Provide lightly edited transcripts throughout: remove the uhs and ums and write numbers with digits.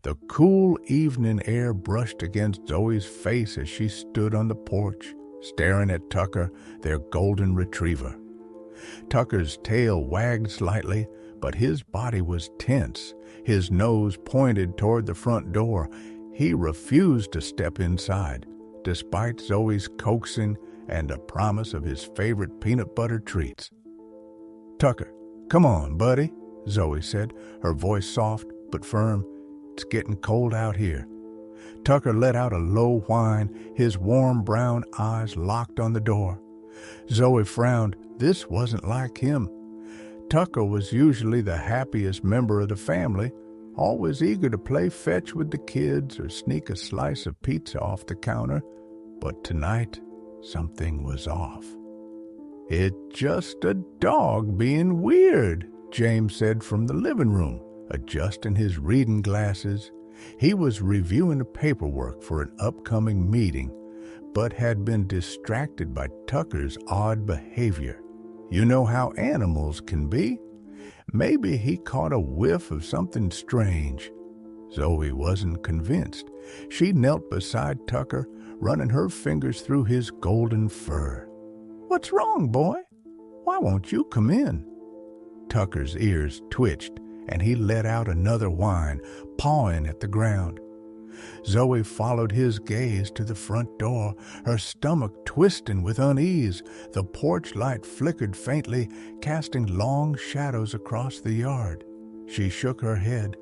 The cool evening air brushed against Zoe's face as she stood on the porch, staring at Tucker, their golden retriever. Tucker's tail wagged slightly, but his body was tense, his nose pointed toward the front door. He refused to step inside, despite Zoe's coaxing and a promise of his favorite peanut butter treats. "Tucker, come on, buddy," Zoe said, her voice soft but firm. "It's getting cold out here." Tucker let out a low whine, his warm brown eyes locked on the door. Zoe frowned. This wasn't like him. Tucker was usually the happiest member of the family, always eager to play fetch with the kids or sneak a slice of pizza off the counter. But tonight, something was off. "It's just a dog being weird," James said from the living room, adjusting his reading glasses. He was reviewing the paperwork for an upcoming meeting, but had been distracted by Tucker's odd behavior. You know how animals can be. Maybe he caught a whiff of something strange. Zoe wasn't convinced. She knelt beside Tucker, running her fingers through his golden fur. "What's wrong, boy? Why won't you come in?" Tucker's ears twitched, and he let out another whine, pawing at the ground. Zoe followed his gaze to the front door, her stomach twisting with unease. The porch light flickered faintly, casting long shadows across the yard. She shook her head,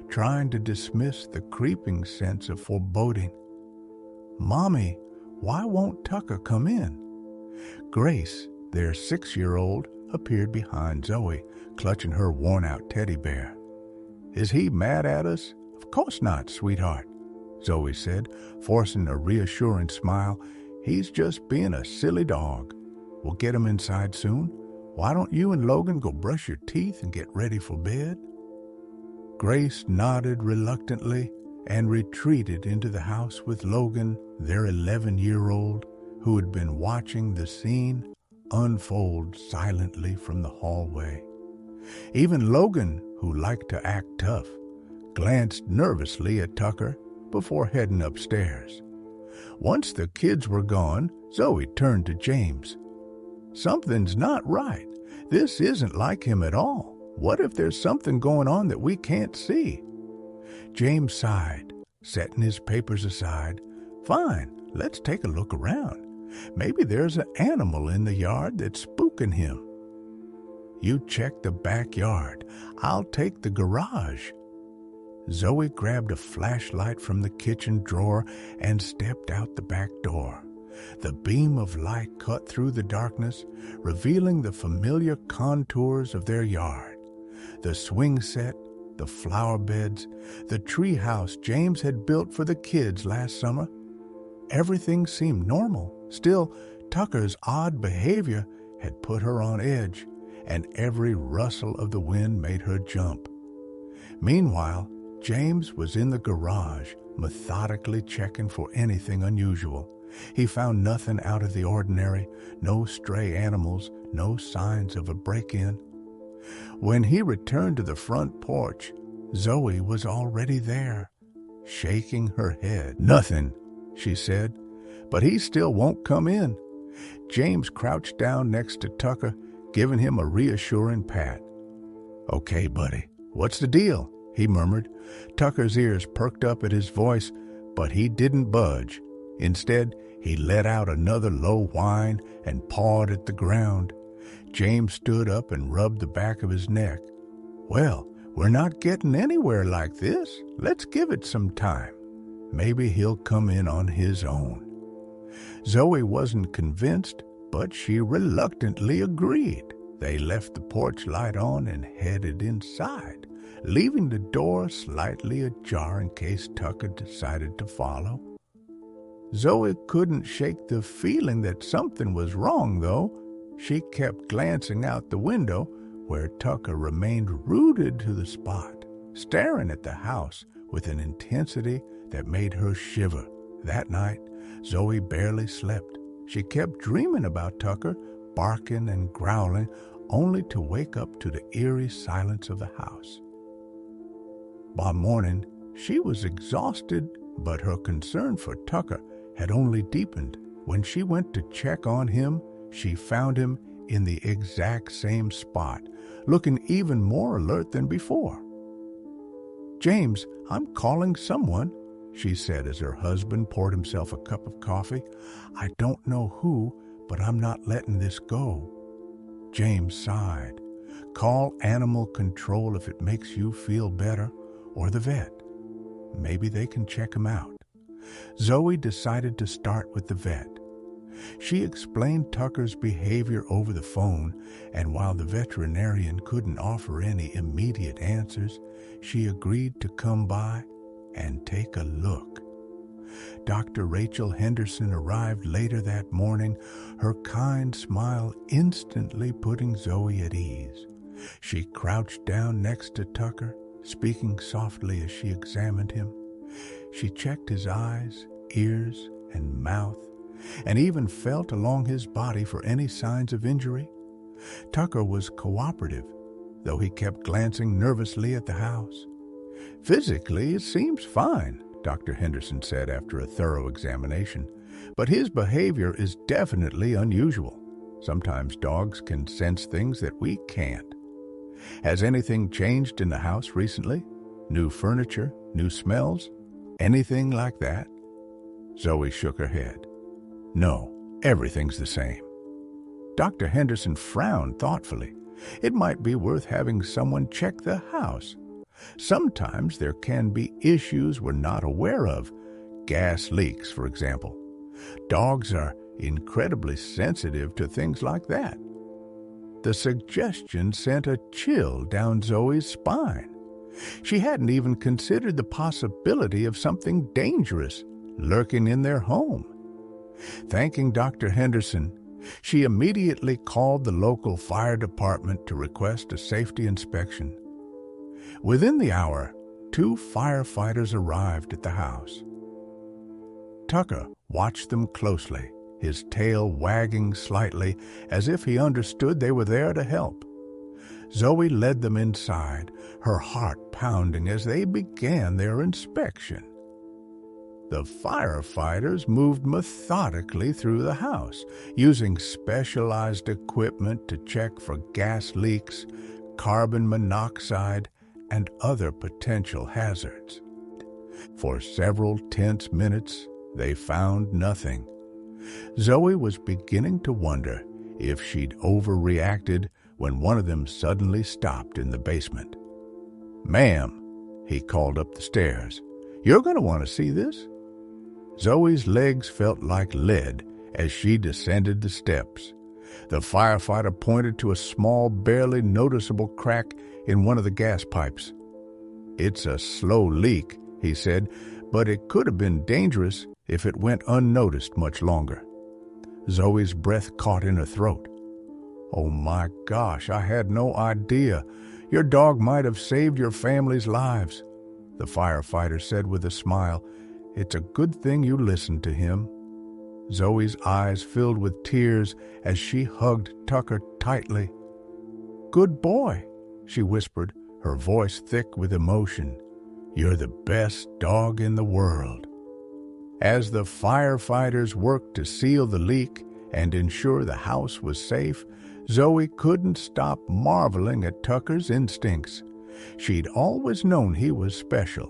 trying to dismiss the creeping sense of foreboding. "Mommy, why won't Tucker come in?" Grace, their 6-year-old, appeared behind Zoe, clutching her worn-out teddy bear. "Is he mad at us?" "Of course not, sweetheart," Zoe said, forcing a reassuring smile. "He's just being a silly dog. We'll get him inside soon. Why don't you and Logan go brush your teeth and get ready for bed?" Grace nodded reluctantly and retreated into the house with Logan, their 11-year-old, who had been watching the scene unfold silently from the hallway. Even Logan, who liked to act tough, glanced nervously at Tucker before heading upstairs. Once the kids were gone, Zoe turned to James. "Something's not right. This isn't like him at all. What if there's something going on that we can't see?" James sighed, setting his papers aside. "Fine, let's take a look around. Maybe there's an animal in the yard that's spooking him." "You check the backyard. I'll take the garage." Zoe grabbed a flashlight from the kitchen drawer and stepped out the back door. The beam of light cut through the darkness, revealing the familiar contours of their yard. The swing set, the flower beds, the tree house James had built for the kids last summer. Everything seemed normal. Still, Tucker's odd behavior had put her on edge, and every rustle of the wind made her jump. Meanwhile, James was in the garage, methodically checking for anything unusual. He found nothing out of the ordinary, no stray animals, no signs of a break-in. When he returned to the front porch, Zoe was already there, shaking her head. "Nothing," she said, "but he still won't come in." James crouched down next to Tucker, giving him a reassuring pat. "Okay, buddy, what's the deal?" he murmured. Tucker's ears perked up at his voice, but he didn't budge. Instead, he let out another low whine and pawed at the ground. James stood up and rubbed the back of his neck. "Well, we're not getting anywhere like this. Let's give it some time. Maybe he'll come in on his own." Zoe wasn't convinced, but she reluctantly agreed. They left the porch light on and headed inside, leaving the door slightly ajar in case Tucker decided to follow. Zoe couldn't shake the feeling that something was wrong, though. She kept glancing out the window, where Tucker remained rooted to the spot, staring at the house with an intensity that made her shiver. That night, Zoe barely slept. She kept dreaming about Tucker, barking and growling, only to wake up to the eerie silence of the house. By morning, She was exhausted, but her concern for Tucker had only deepened. When she went to check on him, she found him in the exact same spot, looking even more alert than before. "James, I'm calling someone," she said as her husband poured himself a cup of coffee. "I don't know who, but I'm not letting this go." James sighed. "Call animal control if it makes you feel better, or the vet. Maybe they can check him out." Zoe decided to start with the vet. She explained Tucker's behavior over the phone, and while the veterinarian couldn't offer any immediate answers, she agreed to come by and take a look. Dr. Rachel Henderson arrived later that morning, her kind smile instantly putting Zoe at ease. She crouched down next to Tucker, speaking softly as she examined him. She checked his eyes, ears, and mouth, and even felt along his body for any signs of injury. Tucker was cooperative, though he kept glancing nervously at the house. "Physically, it seems fine," Dr. Henderson said after a thorough examination, "but his behavior is definitely unusual. Sometimes dogs can sense things that we can't. Has anything changed in the house recently? New furniture, new smells, anything like that?" Zoe shook her head. "No, everything's the same." Dr. Henderson frowned thoughtfully. It might be worth having someone check the house. Sometimes there can be issues we're not aware of. Gas leaks, for example. Dogs are incredibly sensitive to things like that. The suggestion sent a chill down Zoe's spine. She hadn't even considered the possibility of something dangerous lurking in their home. Thanking Dr. Henderson, she immediately called the local fire department to request a safety inspection. Within the hour, 2 firefighters arrived at the house. Tucker watched them closely, his tail wagging slightly as if he understood they were there to help. Zoe led them inside, her heart pounding as they began their inspection. The firefighters moved methodically through the house, using specialized equipment to check for gas leaks, carbon monoxide, and other potential hazards. For several tense minutes, they found nothing. Zoe was beginning to wonder if she'd overreacted when one of them suddenly stopped in the basement. "Ma'am," he called up the stairs, "you're going to want to see this." Zoe's legs felt like lead as she descended the steps. The firefighter pointed to a small, barely noticeable crack in one of the gas pipes. "It's a slow leak," he said, "but it could have been dangerous if it went unnoticed much longer." Zoe's breath caught in her throat. "Oh my gosh, I had no idea. Your dog might have saved your family's lives," the firefighter said with a smile. "It's a good thing you listened to him." Zoe's eyes filled with tears as she hugged Tucker tightly. "Good boy," she whispered, her voice thick with emotion. "You're the best dog in the world." As the firefighters worked to seal the leak and ensure the house was safe, Zoe couldn't stop marveling at Tucker's instincts. She'd always known he was special,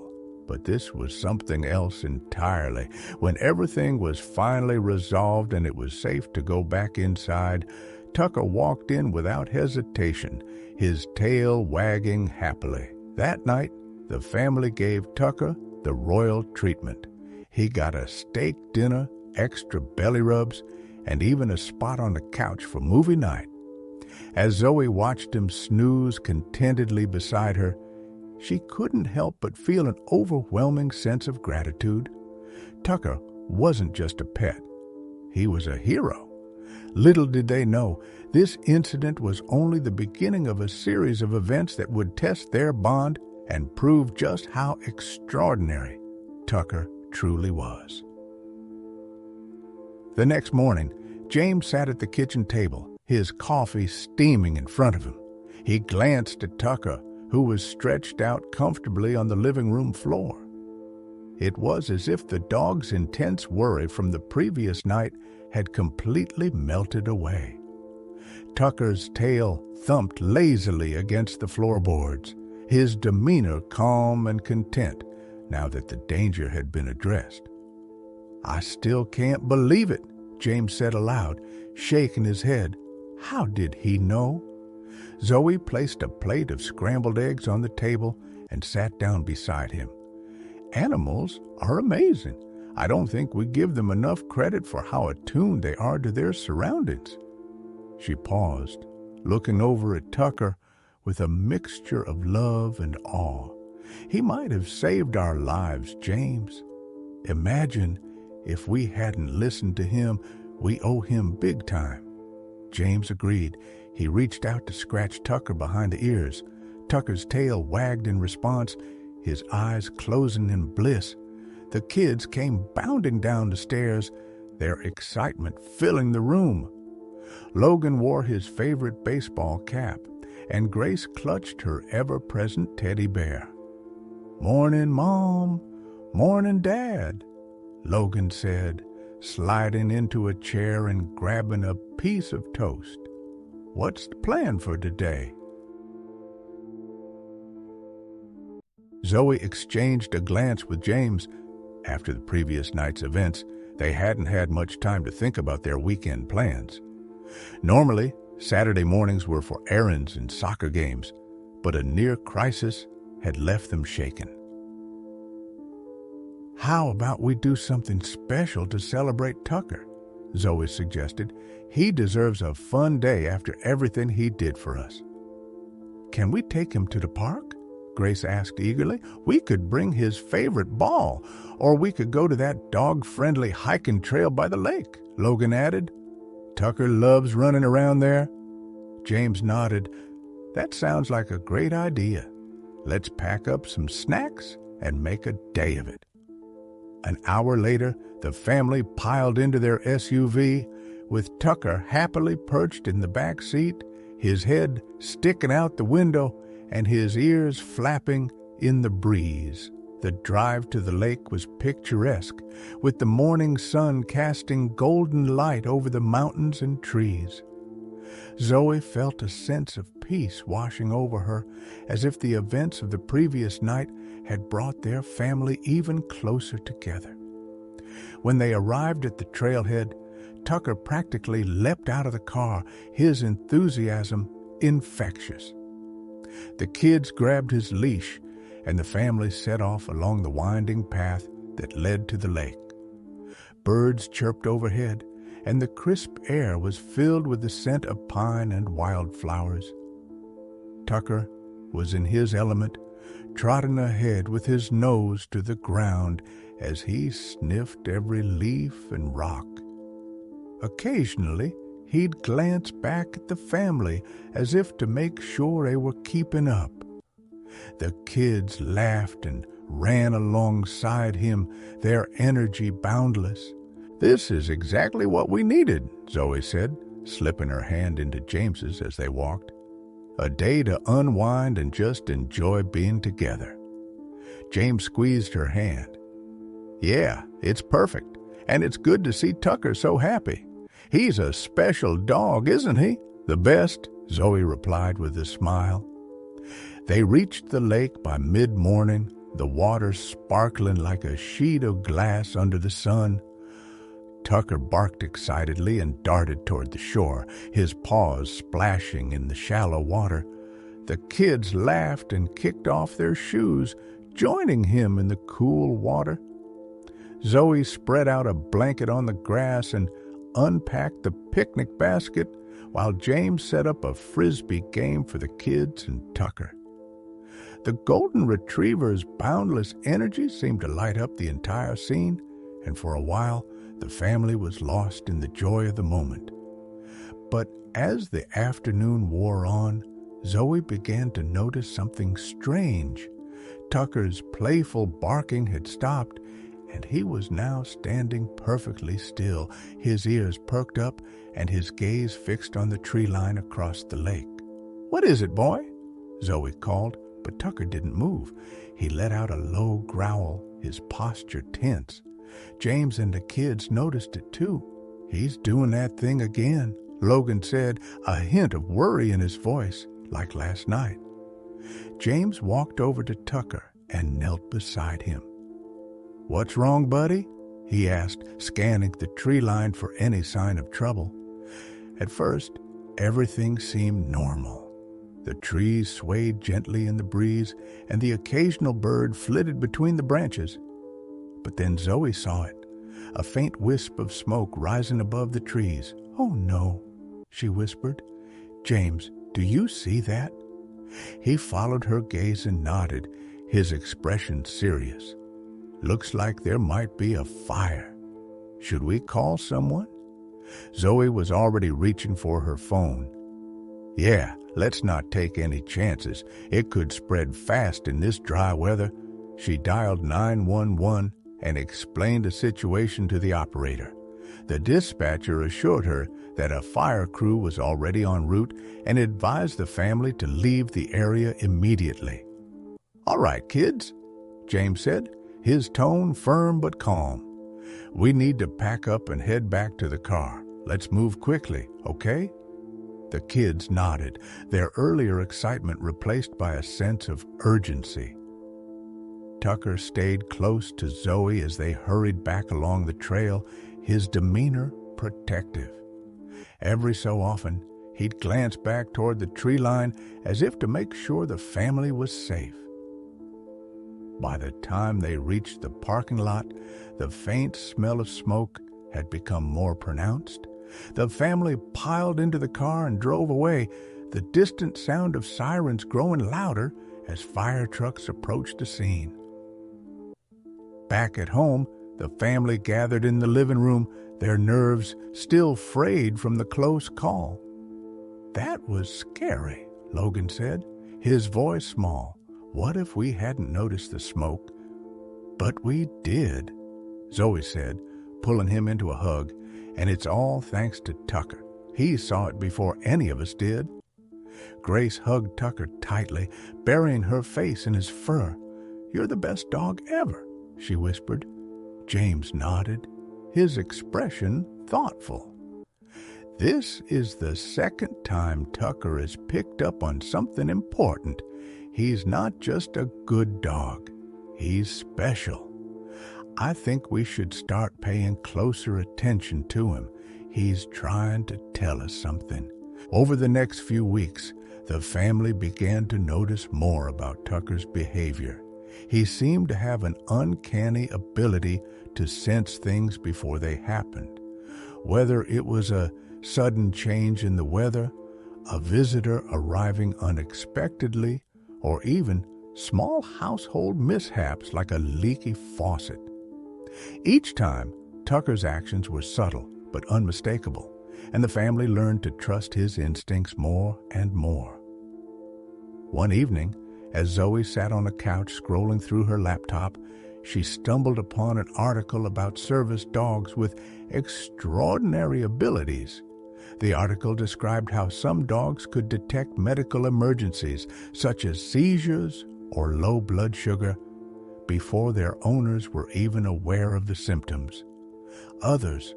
but this was something else entirely. When everything was finally resolved and it was safe to go back inside, Tucker walked in without hesitation, his tail wagging happily. That night, the family gave Tucker the royal treatment. He got a steak dinner, extra belly rubs, and even a spot on the couch for movie night. As Zoe watched him snooze contentedly beside her, she couldn't help but feel an overwhelming sense of gratitude. Tucker wasn't just a pet. He was a hero. Little did they know, this incident was only the beginning of a series of events that would test their bond and prove just how extraordinary Tucker truly was. The next morning, James sat at the kitchen table, his coffee steaming in front of him. He glanced at Tucker, who was stretched out comfortably on the living room floor. It was as if the dog's intense worry from the previous night had completely melted away. Tucker's tail thumped lazily against the floorboards, his demeanor calm and content now that the danger had been addressed. "I still can't believe it," James said aloud, shaking his head. How did he know? Zoe placed a plate of scrambled eggs on the table and sat down beside him. "Animals are amazing. I don't think we give them enough credit for how attuned they are to their surroundings." She paused, looking over at Tucker with a mixture of love and awe. "He might have saved our lives, James. Imagine if we hadn't listened to him. We owe him big time." James agreed. He reached out to scratch Tucker behind the ears. Tucker's tail wagged in response, his eyes closing in bliss. The kids came bounding down the stairs, their excitement filling the room. Logan wore his favorite baseball cap, and Grace clutched her ever-present teddy bear. "Morning, Mom. Morning, Dad," Logan said, sliding into a chair and grabbing a piece of toast. "What's the plan for today?" Zoe exchanged a glance with James. After the previous night's events, they hadn't had much time to think about their weekend plans. Normally, Saturday mornings were for errands and soccer games, but a near crisis had left them shaken. "How about we do something special to celebrate Tucker?" Zoe suggested. "He deserves a fun day after everything he did for us." "Can we take him to the park?" Grace asked eagerly. "We could bring his favorite ball, or we could go to that dog-friendly hiking trail by the lake," Logan added. "Tucker loves running around there." James nodded. "That sounds like a great idea. Let's pack up some snacks and make a day of it." An hour later, the family piled into their SUV, with Tucker happily perched in the back seat, his head sticking out the window and his ears flapping in the breeze. The drive to the lake was picturesque, with the morning sun casting golden light over the mountains and trees. Zoe felt a sense of peace washing over her, as if the events of the previous night had brought their family even closer together. When they arrived at the trailhead, Tucker practically leapt out of the car, his enthusiasm infectious. The kids grabbed his leash, and the family set off along the winding path that led to the lake. Birds chirped overhead, and the crisp air was filled with the scent of pine and wildflowers. Tucker was in his element, trotting ahead with his nose to the ground as he sniffed every leaf and rock. Occasionally, he'd glance back at the family as if to make sure they were keeping up. The kids laughed and ran alongside him, their energy boundless. "This is exactly what we needed," Zoe said, slipping her hand into James's as they walked. "A day to unwind and just enjoy being together." James squeezed her hand. "Yeah, it's perfect, and it's good to see Tucker so happy. He's a special dog, isn't he?" "The best," Zoe replied with a smile. They reached the lake by mid-morning, the water sparkling like a sheet of glass under the sun. Tucker barked excitedly and darted toward the shore, his paws splashing in the shallow water. The kids laughed and kicked off their shoes, joining him in the cool water. Zoe spread out a blanket on the grass and unpacked the picnic basket, while James set up a frisbee game for the kids and Tucker. The golden retriever's boundless energy seemed to light up the entire scene, and for a while the family was lost in the joy of the moment. But as the afternoon wore on, Zoe began to notice something strange. Tucker's playful barking had stopped, and he was now standing perfectly still, his ears perked up and his gaze fixed on the tree line across the lake. "What is it, boy?" Zoe called, but Tucker didn't move. He let out a low growl, his posture tense. James and the kids noticed it too. "He's doing that thing again," Logan said, a hint of worry in his voice, like last night. James walked over to Tucker and knelt beside him. "What's wrong, buddy?" he asked, scanning the tree line for any sign of trouble. At first, everything seemed normal. The trees swayed gently in the breeze, and the occasional bird flitted between the branches. But then Zoe saw it, a faint wisp of smoke rising above the trees. "Oh no," she whispered. "James, do you see that?" He followed her gaze and nodded, his expression serious. "Looks like there might be a fire. Should we call someone?" Zoe was already reaching for her phone. "Yeah, let's not take any chances. It could spread fast in this dry weather." She dialed 911 and explained the situation to the operator. The dispatcher assured her that a fire crew was already en route and advised the family to leave the area immediately. "All right, kids," James said, his tone firm but calm. "We need to pack up and head back to the car. Let's move quickly, okay?" The kids nodded, their earlier excitement replaced by a sense of urgency. Tucker stayed close to Zoe as they hurried back along the trail, his demeanor protective. Every so often, he'd glance back toward the tree line as if to make sure the family was safe. By the time they reached the parking lot, the faint smell of smoke had become more pronounced. The family piled into the car and drove away, the distant sound of sirens growing louder as fire trucks approached the scene. Back at home, the family gathered in the living room, their nerves still frayed from the close call. "That was scary," Logan said, his voice small. "What if we hadn't noticed the smoke?" "But we did," Zoe said, pulling him into a hug, "and it's all thanks to Tucker. He saw it before any of us did." Grace hugged Tucker tightly, burying her face in his fur. "You're the best dog ever," she whispered. James nodded, his expression thoughtful. "This is the second time Tucker has picked up on something important. He's not just a good dog. He's special. I think we should start paying closer attention to him. He's trying to tell us something." Over the next few weeks, the family began to notice more about Tucker's behavior. He seemed to have an uncanny ability to sense things before they happened. Whether it was a sudden change in the weather, a visitor arriving unexpectedly, or even small household mishaps like a leaky faucet. Each time, Tucker's actions were subtle but unmistakable, and the family learned to trust his instincts more and more. One evening, as Zoe sat on a couch scrolling through her laptop, she stumbled upon an article about service dogs with extraordinary abilities. The article described how some dogs could detect medical emergencies, such as seizures or low blood sugar, before their owners were even aware of the symptoms. Others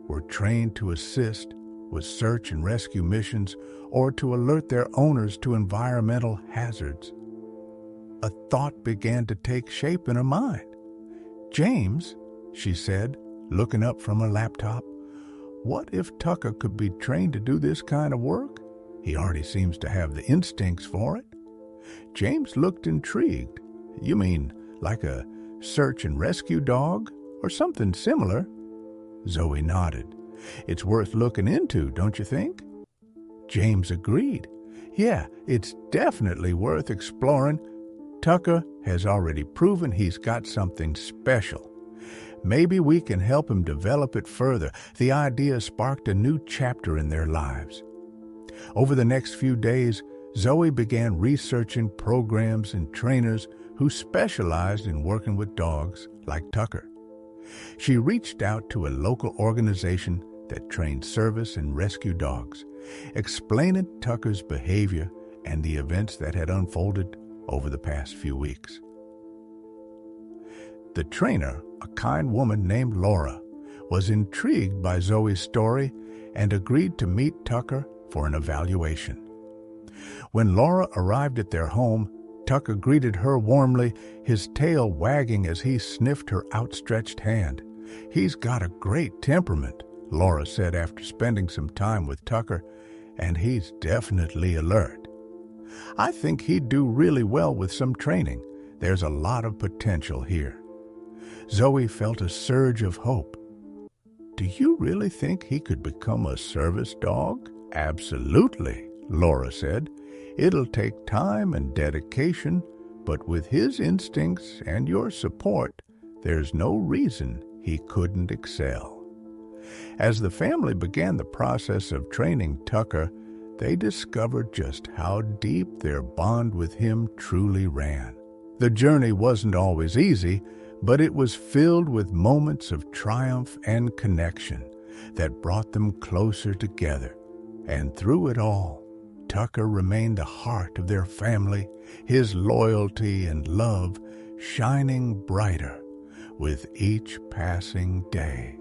were trained to assist with search and rescue missions or to alert their owners to environmental hazards. A thought began to take shape in her mind. "James," she said, looking up from her laptop, "what if Tucker could be trained to do this kind of work? He already seems to have the instincts for it." James looked intrigued. "You mean like a search and rescue dog or something similar?" Zoe nodded. "It's worth looking into, don't you think?" James agreed. "Yeah, it's definitely worth exploring. Tucker has already proven he's got something special. Maybe we can help him develop it further." The idea sparked a new chapter in their lives. Over the next few days, Zoe began researching programs and trainers who specialized in working with dogs like Tucker. She reached out to a local organization that trained service and rescue dogs, explaining Tucker's behavior and the events that had unfolded over the past few weeks. The trainer, a kind woman named Laura, was intrigued by Zoe's story and agreed to meet Tucker for an evaluation. When Laura arrived at their home, Tucker greeted her warmly, his tail wagging as he sniffed her outstretched hand. "He's got a great temperament," Laura said after spending some time with Tucker, "and he's definitely alert. I think he'd do really well with some training. There's a lot of potential here." Zoe felt a surge of hope. "Do you really think he could become a service dog?" "Absolutely," Laura said. "It'll take time and dedication, but with his instincts and your support, there's no reason he couldn't excel." As the family began the process of training Tucker, they discovered just how deep their bond with him truly ran. The journey wasn't always easy, but it was filled with moments of triumph and connection that brought them closer together. And through it all, Tucker remained the heart of their family, his loyalty and love shining brighter with each passing day.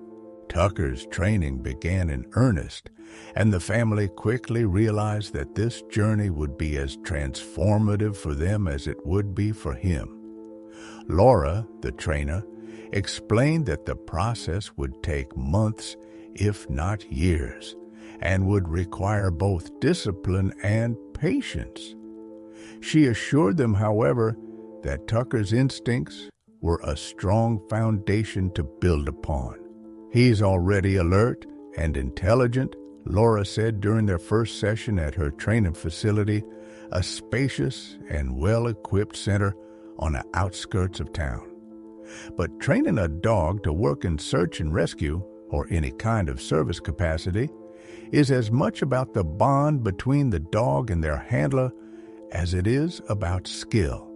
Tucker's training began in earnest, and the family quickly realized that this journey would be as transformative for them as it would be for him. Laura, the trainer, explained that the process would take months, if not years, and would require both discipline and patience. She assured them, however, that Tucker's instincts were a strong foundation to build upon. "He's already alert and intelligent," Laura said during their first session at her training facility, a spacious and well-equipped center on the outskirts of town. But training a dog to work in search and rescue, or any kind of service capacity, is as much about the bond between the dog and their handler as it is about skill.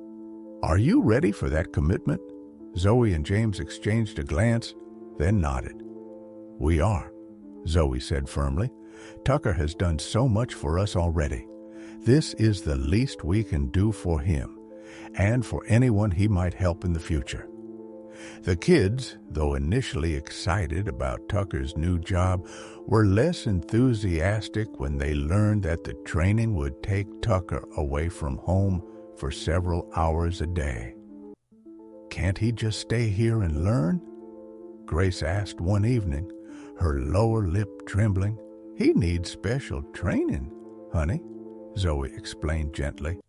"Are you ready for that commitment?" Zoe and James exchanged a glance, then nodded. "We are," Zoe said firmly. "Tucker has done so much for us already. This is the least we can do for him, and for anyone he might help in the future." The kids, though initially excited about Tucker's new job, were less enthusiastic when they learned that the training would take Tucker away from home for several hours a day. "Can't he just stay here and learn?" Grace asked one evening, her lower lip trembling. "He needs special training, honey," Zoe explained gently.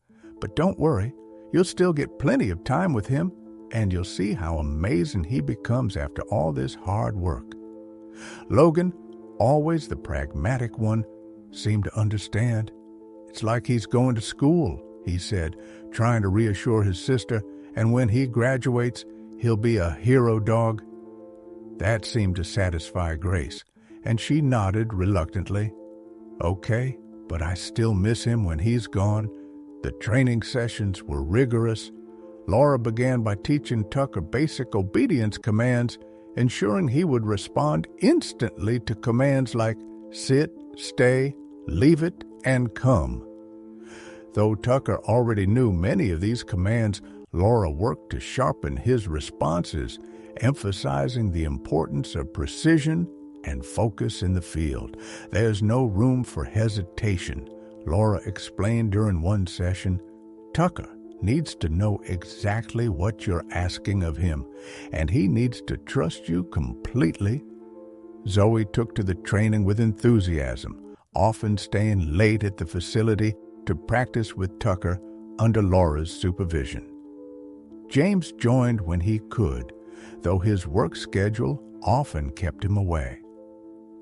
"But don't worry, you'll still get plenty of time with him, and you'll see how amazing he becomes after all this hard work." Logan, always the pragmatic one, seemed to understand. "It's like he's going to school," he said, trying to reassure his sister, "and when he graduates, he'll be a hero dog." That seemed to satisfy Grace, and she nodded reluctantly. "Okay, but I still miss him when he's gone." The training sessions were rigorous. Laura began by teaching Tucker basic obedience commands, ensuring he would respond instantly to commands like sit, stay, leave it, and come. Though Tucker already knew many of these commands, Laura worked to sharpen his responses, emphasizing the importance of precision and focus in the field. "There's no room for hesitation," Laura explained during one session. "Tucker needs to know exactly what you're asking of him, and he needs to trust you completely." Zoe took to the training with enthusiasm, often staying late at the facility to practice with Tucker under Laura's supervision. James joined when he could, though his work schedule often kept him away.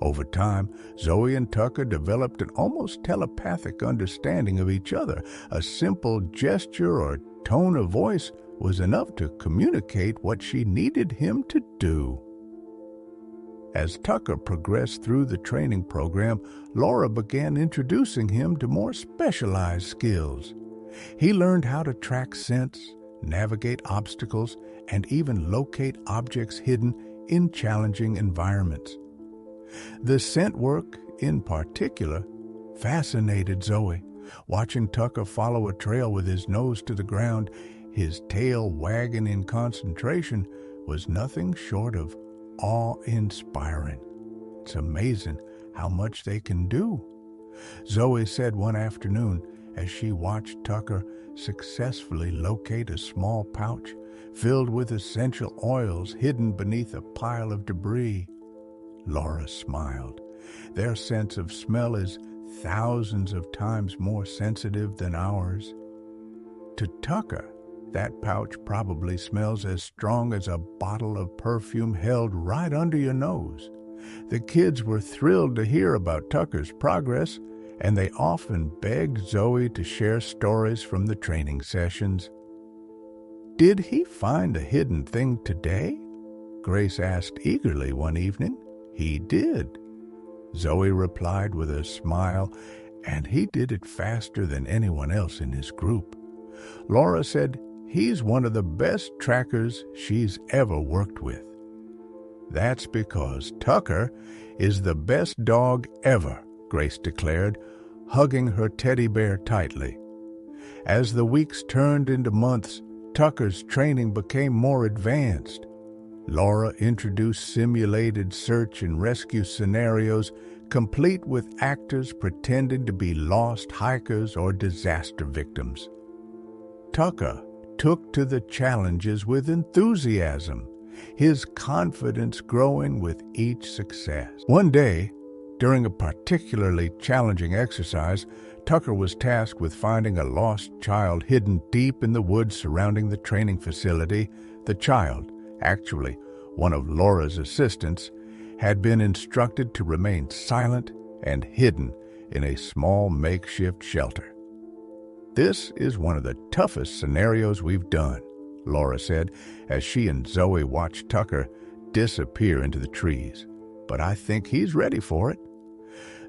Over time, Zoe and Tucker developed an almost telepathic understanding of each other. A simple gesture or tone of voice was enough to communicate what she needed him to do. As Tucker progressed through the training program, Laura began introducing him to more specialized skills. He learned how to track scents, navigate obstacles, and even locate objects hidden in challenging environments. The scent work, in particular, fascinated Zoe. Watching Tucker follow a trail with his nose to the ground, his tail wagging in concentration, was nothing short of awe-inspiring. It's amazing how much they can do, Zoe said one afternoon as she watched Tucker successfully locate a small pouch filled with essential oils hidden beneath a pile of debris. Laura smiled. Their sense of smell is thousands of times more sensitive than ours. To Tucker, that pouch probably smells as strong as a bottle of perfume held right under your nose. The kids were thrilled to hear about Tucker's progress, and they often begged Zoe to share stories from the training sessions. "Did he find a hidden thing today?" Grace asked eagerly one evening. "He did," Zoe replied with a smile, "and he did it faster than anyone else in his group." Laura said he's one of the best trackers she's ever worked with. "That's because Tucker is the best dog ever," Grace declared, hugging her teddy bear tightly. As the weeks turned into months, Tucker's training became more advanced. Laura introduced simulated search and rescue scenarios, complete with actors pretending to be lost hikers or disaster victims. Tucker took to the challenges with enthusiasm, his confidence growing with each success. One day, during a particularly challenging exercise, Tucker was tasked with finding a lost child hidden deep in the woods surrounding the training facility. The child, actually one of Laura's assistants, had been instructed to remain silent and hidden in a small makeshift shelter. "This is one of the toughest scenarios we've done," Laura said as she and Zoe watched Tucker disappear into the trees. "But I think he's ready for it."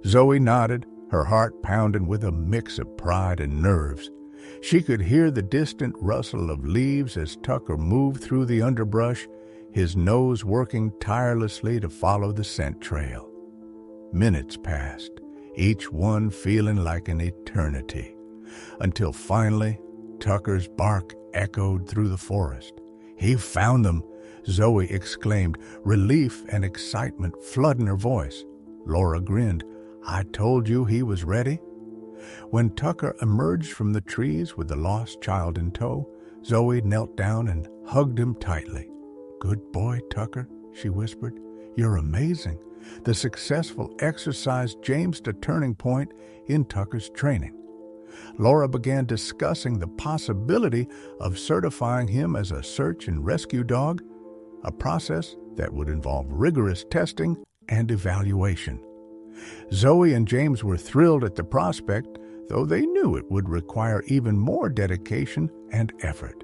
Zoe nodded, her heart pounding with a mix of pride and nerves. She could hear the distant rustle of leaves as Tucker moved through the underbrush, his nose working tirelessly to follow the scent trail. Minutes passed, each one feeling like an eternity, until finally Tucker's bark echoed through the forest. "He found them!" Zoe exclaimed, relief and excitement flooding her voice. Laura grinned. "I told you he was ready." When Tucker emerged from the trees with the lost child in tow, Zoe knelt down and hugged him tightly. "Good boy, Tucker," she whispered. "You're amazing." The successful exercise changed a turning point in Tucker's training. Laura began discussing the possibility of certifying him as a search and rescue dog, a process that would involve rigorous testing and evaluation. Zoe and James were thrilled at the prospect, though they knew it would require even more dedication and effort.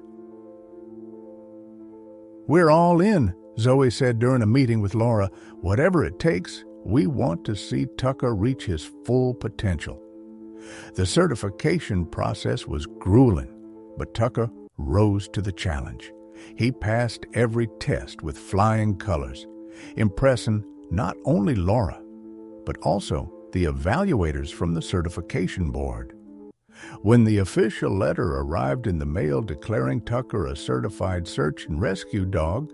"We're all in," Zoe said during a meeting with Laura. "Whatever it takes, we want to see Tucker reach his full potential." The certification process was grueling, but Tucker rose to the challenge. He passed every test with flying colors, impressing not only Laura, but also the evaluators from the certification board. When the official letter arrived in the mail declaring Tucker a certified search and rescue dog,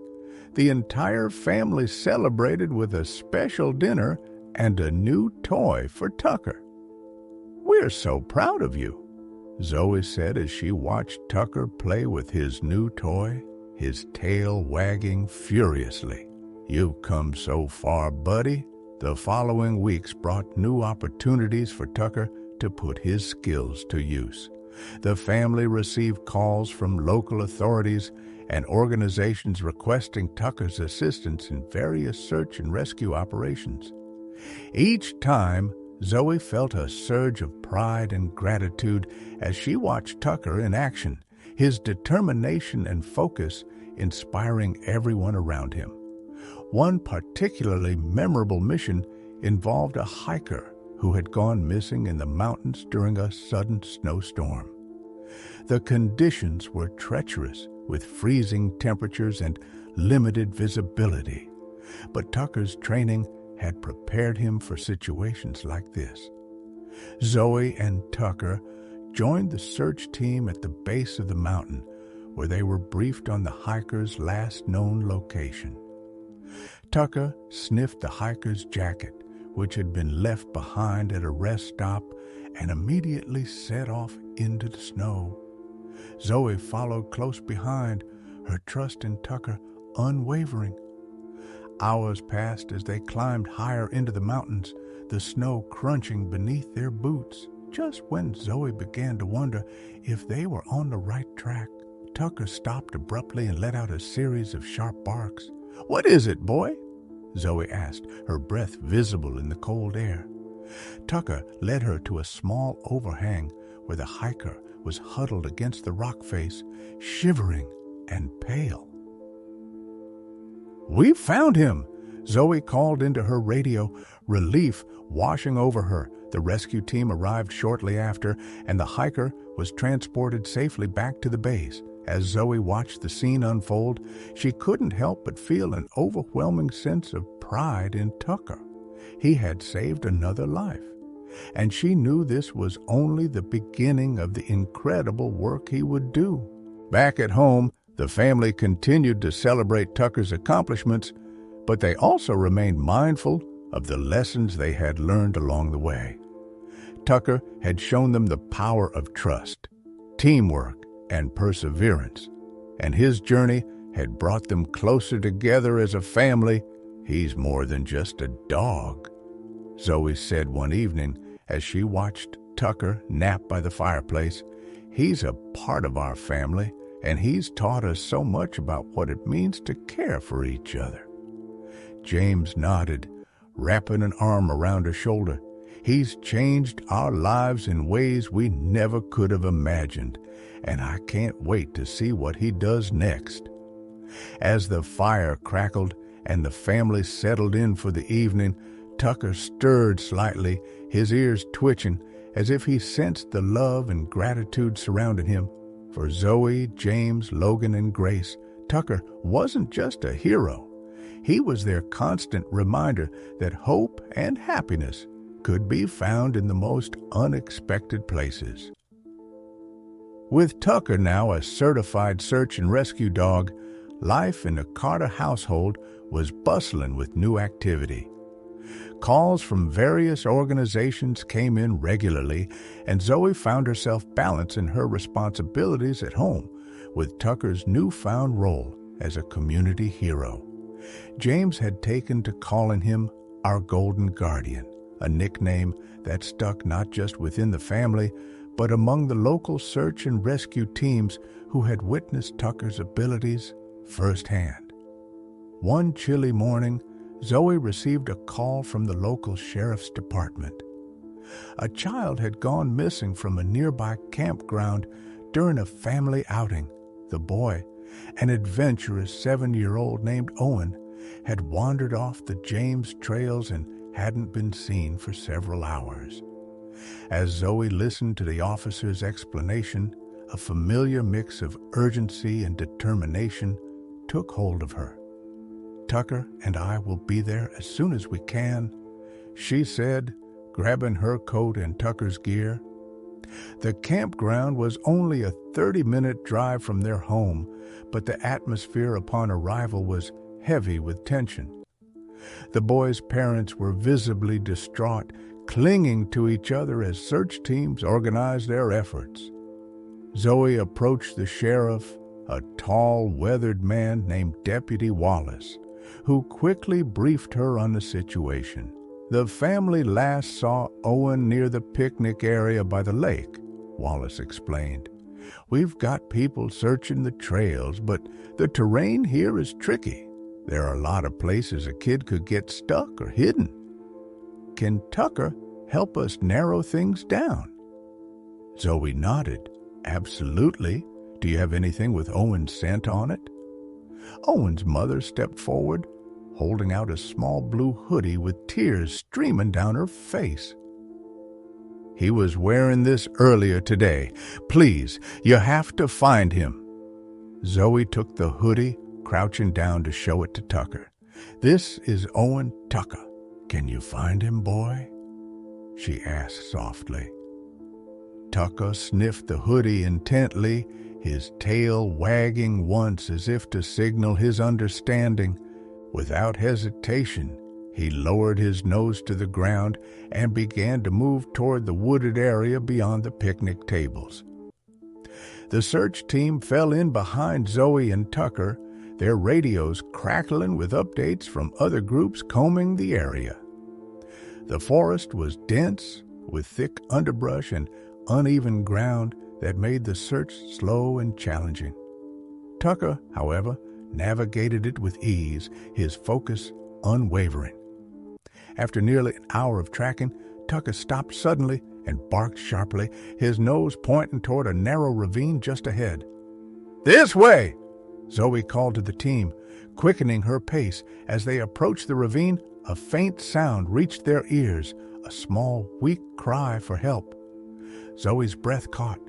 the entire family celebrated with a special dinner and a new toy for Tucker. "We're so proud of you," Zoe said as she watched Tucker play with his new toy, his tail wagging furiously. "You've come so far, buddy." The following weeks brought new opportunities for Tucker to put his skills to use. The family received calls from local authorities and organizations requesting Tucker's assistance in various search and rescue operations. Each time, Zoe felt a surge of pride and gratitude as she watched Tucker in action, his determination and focus inspiring everyone around him. One particularly memorable mission involved a hiker who had gone missing in the mountains during a sudden snowstorm. The conditions were treacherous, with freezing temperatures and limited visibility, but Tucker's training had prepared him for situations like this. Zoe and Tucker joined the search team at the base of the mountain, where they were briefed on the hiker's last known location. Tucker sniffed the hiker's jacket, which had been left behind at a rest stop, and immediately set off into the snow. Zoe followed close behind, her trust in Tucker unwavering. Hours passed as they climbed higher into the mountains, the snow crunching beneath their boots. Just when Zoe began to wonder if they were on the right track, Tucker stopped abruptly and let out a series of sharp barks. "What is it, boy?" Zoe asked, her breath visible in the cold air. Tucker led her to a small overhang where the hiker was huddled against the rock face, shivering and pale. "We found him!" Zoe called into her radio, relief washing over her. The rescue team arrived shortly after, and the hiker was transported safely back to the base. As Zoe watched the scene unfold, she couldn't help but feel an overwhelming sense of pride in Tucker. He had saved another life, and she knew this was only the beginning of the incredible work he would do. Back at home, the family continued to celebrate Tucker's accomplishments, but they also remained mindful of the lessons they had learned along the way. Tucker had shown them the power of trust, teamwork, and perseverance, and his journey had brought them closer together as a family. "He's more than just a dog," Zoe said one evening as she watched Tucker nap by the fireplace. "He's a part of our family, and he's taught us so much about what it means to care for each other." James nodded, wrapping an arm around her shoulder. "He's changed our lives in ways we never could have imagined, and I can't wait to see what he does next." As the fire crackled and the family settled in for the evening, Tucker stirred slightly, his ears twitching, as if he sensed the love and gratitude surrounding him. For Zoe, James, Logan, and Grace, Tucker wasn't just a hero. He was their constant reminder that hope and happiness could be found in the most unexpected places. With Tucker now a certified search and rescue dog, life in the Carter household was bustling with new activity. Calls from various organizations came in regularly, and Zoe found herself balancing her responsibilities at home with Tucker's newfound role as a community hero. James had taken to calling him our Golden Guardian, a nickname that stuck not just within the family, but among the local search and rescue teams who had witnessed Tucker's abilities firsthand. One chilly morning, Zoe received a call from the local sheriff's department. A child had gone missing from a nearby campground during a family outing. The boy, an adventurous 7-year-old named Owen, had wandered off the James trails and hadn't been seen for several hours. As Zoe listened to the officer's explanation, a familiar mix of urgency and determination took hold of her. "Tucker and I will be there as soon as we can," she said, grabbing her coat and Tucker's gear. The campground was only a 30-minute drive from their home, but the atmosphere upon arrival was heavy with tension. The boys' parents were visibly distraught, clinging to each other as search teams organized their efforts. Zoe approached the sheriff, a tall, weathered man named Deputy Wallace, who quickly briefed her on the situation. "The family last saw Owen near the picnic area by the lake," Wallace explained. "We've got people searching the trails, but the terrain here is tricky. There are a lot of places a kid could get stuck or hidden. Can Tucker help us narrow things down?" Zoe nodded. "Absolutely. Do you have anything with Owen's scent on it?" Owen's mother stepped forward, holding out a small blue hoodie with tears streaming down her face. "He was wearing this earlier today. Please, you have to find him." Zoe took the hoodie, crouching down to show it to Tucker. "This is Owen Tucker. Can you find him, boy?" she asked softly. Tucker sniffed the hoodie intently, his tail wagging once as if to signal his understanding. Without hesitation, he lowered his nose to the ground and began to move toward the wooded area beyond the picnic tables. The search team fell in behind Zoe and Tucker, their radios crackling with updates from other groups combing the area. The forest was dense, with thick underbrush and uneven ground that made the search slow and challenging. Tucker, however, navigated it with ease, his focus unwavering. After nearly an hour of tracking, Tucker stopped suddenly and barked sharply, his nose pointing toward a narrow ravine just ahead. "This way!" Zoe called to the team, quickening her pace. As they approached the ravine, a faint sound reached their ears, a small, weak cry for help. Zoe's breath caught.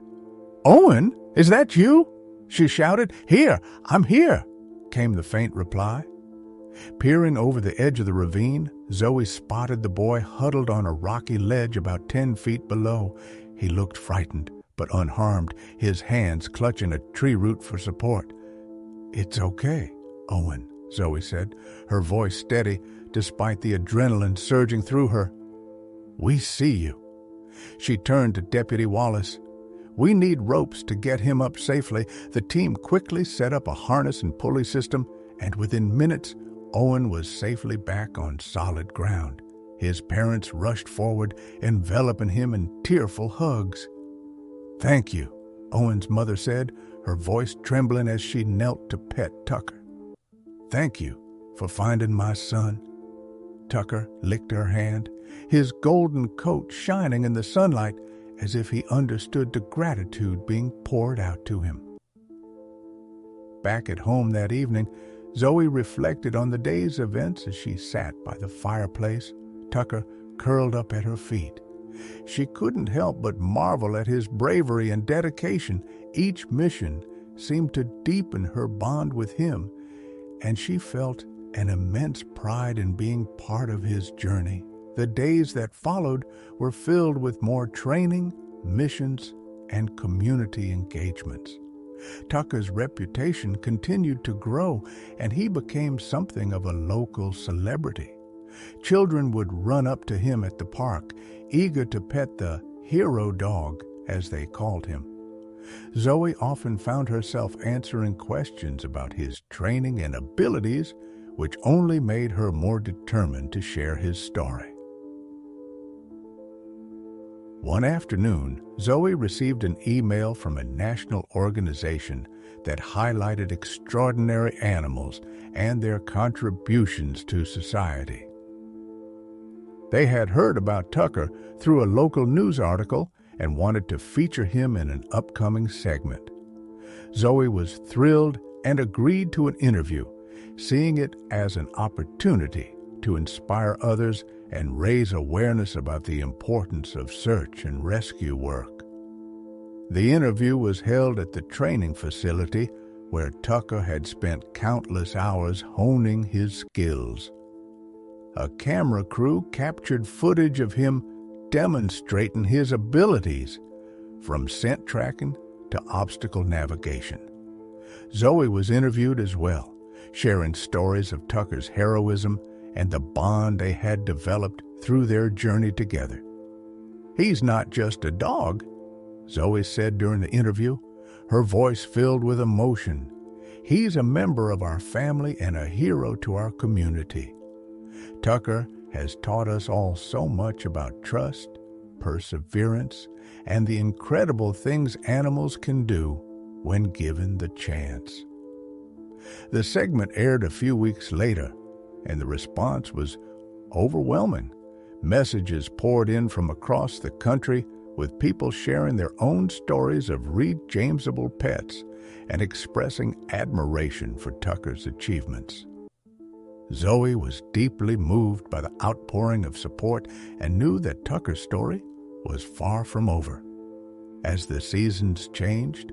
"Owen, is that you?" she shouted. "Here, I'm here," came the faint reply. Peering over the edge of the ravine, Zoe spotted the boy huddled on a rocky ledge about 10 feet below. He looked frightened, but unharmed, his hands clutching a tree root for support. "It's okay, Owen," Zoe said, her voice steady despite the adrenaline surging through her. "We see you." She turned to Deputy Wallace. "We need ropes to get him up safely." The team quickly set up a harness and pulley system, and within minutes, Owen was safely back on solid ground. His parents rushed forward, enveloping him in tearful hugs. "Thank you," Owen's mother said, her voice trembling as she knelt to pet Tucker. "Thank you for finding my son." Tucker licked her hand, his golden coat shining in the sunlight as if he understood the gratitude being poured out to him. Back at home that evening, Zoe reflected on the day's events as she sat by the fireplace, Tucker curled up at her feet. She couldn't help but marvel at his bravery and dedication. Each mission seemed to deepen her bond with him, and she felt an immense pride in being part of his journey. The days that followed were filled with more training, missions, and community engagements. Tucker's reputation continued to grow, and he became something of a local celebrity. Children would run up to him at the park, eager to pet the hero dog, as they called him. Zoe often found herself answering questions about his training and abilities, which only made her more determined to share his story. One afternoon, Zoe received an email from a national organization that highlighted extraordinary animals and their contributions to society. They had heard about Tucker through a local news article and wanted to feature him in an upcoming segment. Zoe was thrilled and agreed to an interview, seeing it as an opportunity to inspire others and raise awareness about the importance of search and rescue work. The interview was held at the training facility where Tucker had spent countless hours honing his skills. A camera crew captured footage of him demonstrating his abilities, from scent tracking to obstacle navigation. Zoe was interviewed as well, sharing stories of Tucker's heroism and the bond they had developed through their journey together. "He's not just a dog," Zoe said during the interview, her voice filled with emotion. "He's a member of our family and a hero to our community. Tucker has taught us all so much about trust, perseverance, and the incredible things animals can do when given the chance." The segment aired a few weeks later, and the response was overwhelming. Messages poured in from across the country, with people sharing their own stories of re-Jamesable pets and expressing admiration for Tucker's achievements. Zoe was deeply moved by the outpouring of support and knew that Tucker's story was far from over. As the seasons changed,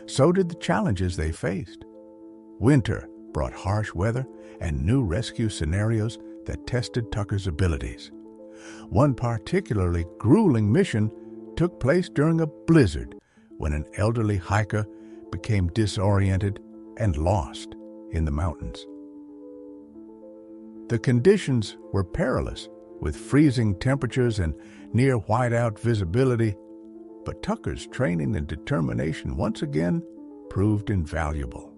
so did the challenges they faced. Winter brought harsh weather and new rescue scenarios that tested Tucker's abilities. One particularly grueling mission took place during a blizzard when an elderly hiker became disoriented and lost in the mountains. The conditions were perilous, with freezing temperatures and near whiteout visibility, but Tucker's training and determination once again proved invaluable.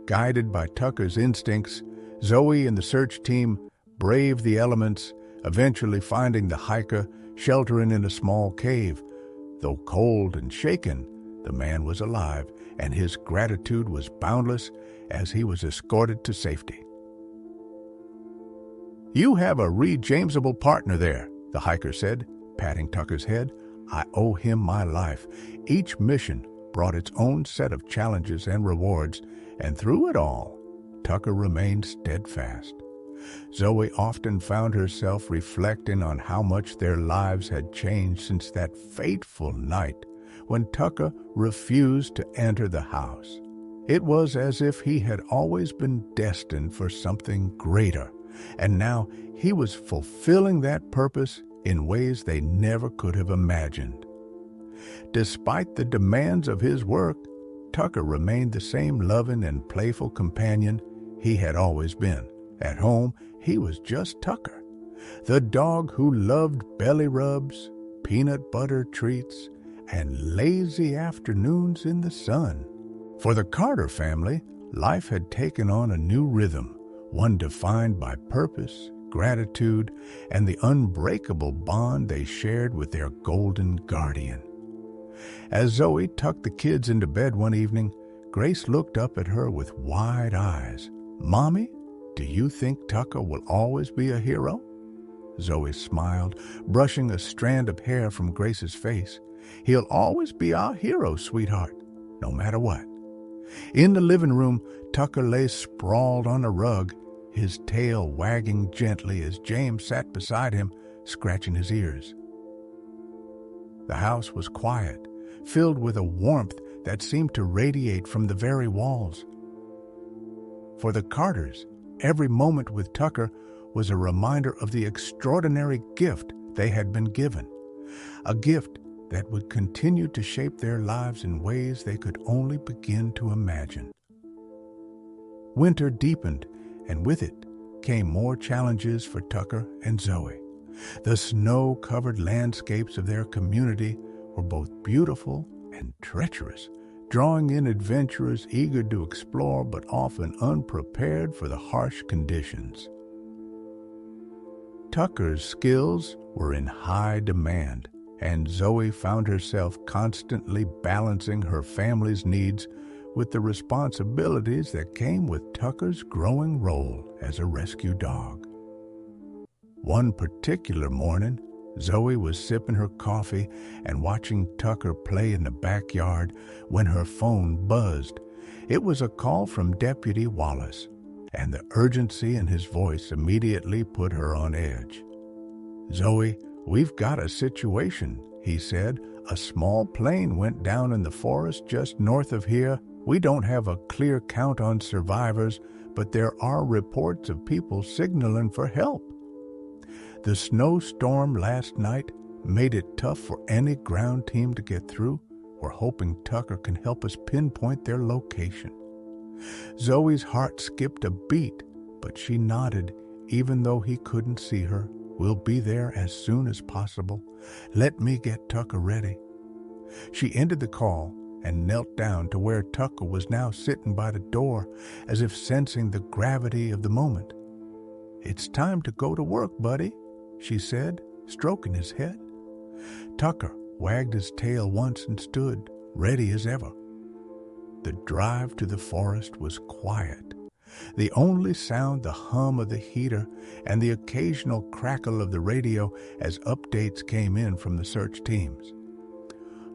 Guided by Tucker's instincts, Zoe and the search team braved the elements, eventually finding the hiker sheltering in a small cave. Though cold and shaken, the man was alive, and his gratitude was boundless as he was escorted to safety. "You have a re-Jamesable partner there," the hiker said, patting Tucker's head. "I owe him my life." Each mission brought its own set of challenges and rewards, and through it all, Tucker remained steadfast. Zoe often found herself reflecting on how much their lives had changed since that fateful night when Tucker refused to enter the house. It was as if he had always been destined for something greater, and now he was fulfilling that purpose in ways they never could have imagined. Despite the demands of his work, Tucker remained the same loving and playful companion he had always been. At home, he was just Tucker, the dog who loved belly rubs, peanut butter treats, and lazy afternoons in the sun. For the Carter family, life had taken on a new rhythm, one defined by purpose, gratitude, and the unbreakable bond they shared with their golden guardian. As Zoe tucked the kids into bed one evening, Grace looked up at her with wide eyes. "Mommy, do you think Tucker will always be a hero?" Zoe smiled, brushing a strand of hair from Grace's face. "He'll always be our hero, sweetheart, no matter what." In the living room, Tucker lay sprawled on a rug, his tail wagging gently as James sat beside him, scratching his ears. The house was quiet, filled with a warmth that seemed to radiate from the very walls. For the Carters, every moment with Tucker was a reminder of the extraordinary gift they had been given, a gift that would continue to shape their lives in ways they could only begin to imagine. Winter deepened, and with it came more challenges for Tucker and Zoe. The snow-covered landscapes of their community were both beautiful and treacherous, drawing in adventurers eager to explore but often unprepared for the harsh conditions. Tucker's skills were in high demand, and Zoe found herself constantly balancing her family's needs with the responsibilities that came with Tucker's growing role as a rescue dog. One particular morning, Zoe was sipping her coffee and watching Tucker play in the backyard when her phone buzzed. It was a call from Deputy Wallace, and the urgency in his voice immediately put her on edge. "Zoe, we've got a situation," he said. "A small plane went down in the forest just north of here. We don't have a clear count on survivors, but there are reports of people signaling for help. The snowstorm last night made it tough for any ground team to get through. We're hoping Tucker can help us pinpoint their location." Zoe's heart skipped a beat, but she nodded, even though he couldn't see her. "We'll be there as soon as possible. Let me get Tucker ready." She ended the call and knelt down to where Tucker was now sitting by the door, as if sensing the gravity of the moment. "It's time to go to work, buddy," she said, stroking his head. Tucker wagged his tail once and stood, ready as ever. The drive to the forest was quiet. The only sound the hum of the heater and the occasional crackle of the radio as updates came in from the search teams.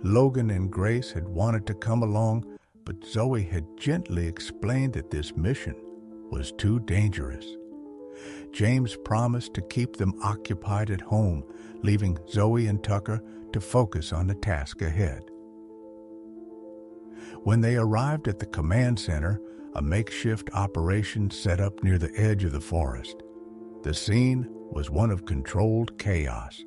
Logan and Grace had wanted to come along, but Zoe had gently explained that this mission was too dangerous. James promised to keep them occupied at home, leaving Zoe and Tucker to focus on the task ahead. When they arrived at the command center, a makeshift operation set up near the edge of the forest, the scene was one of controlled chaos.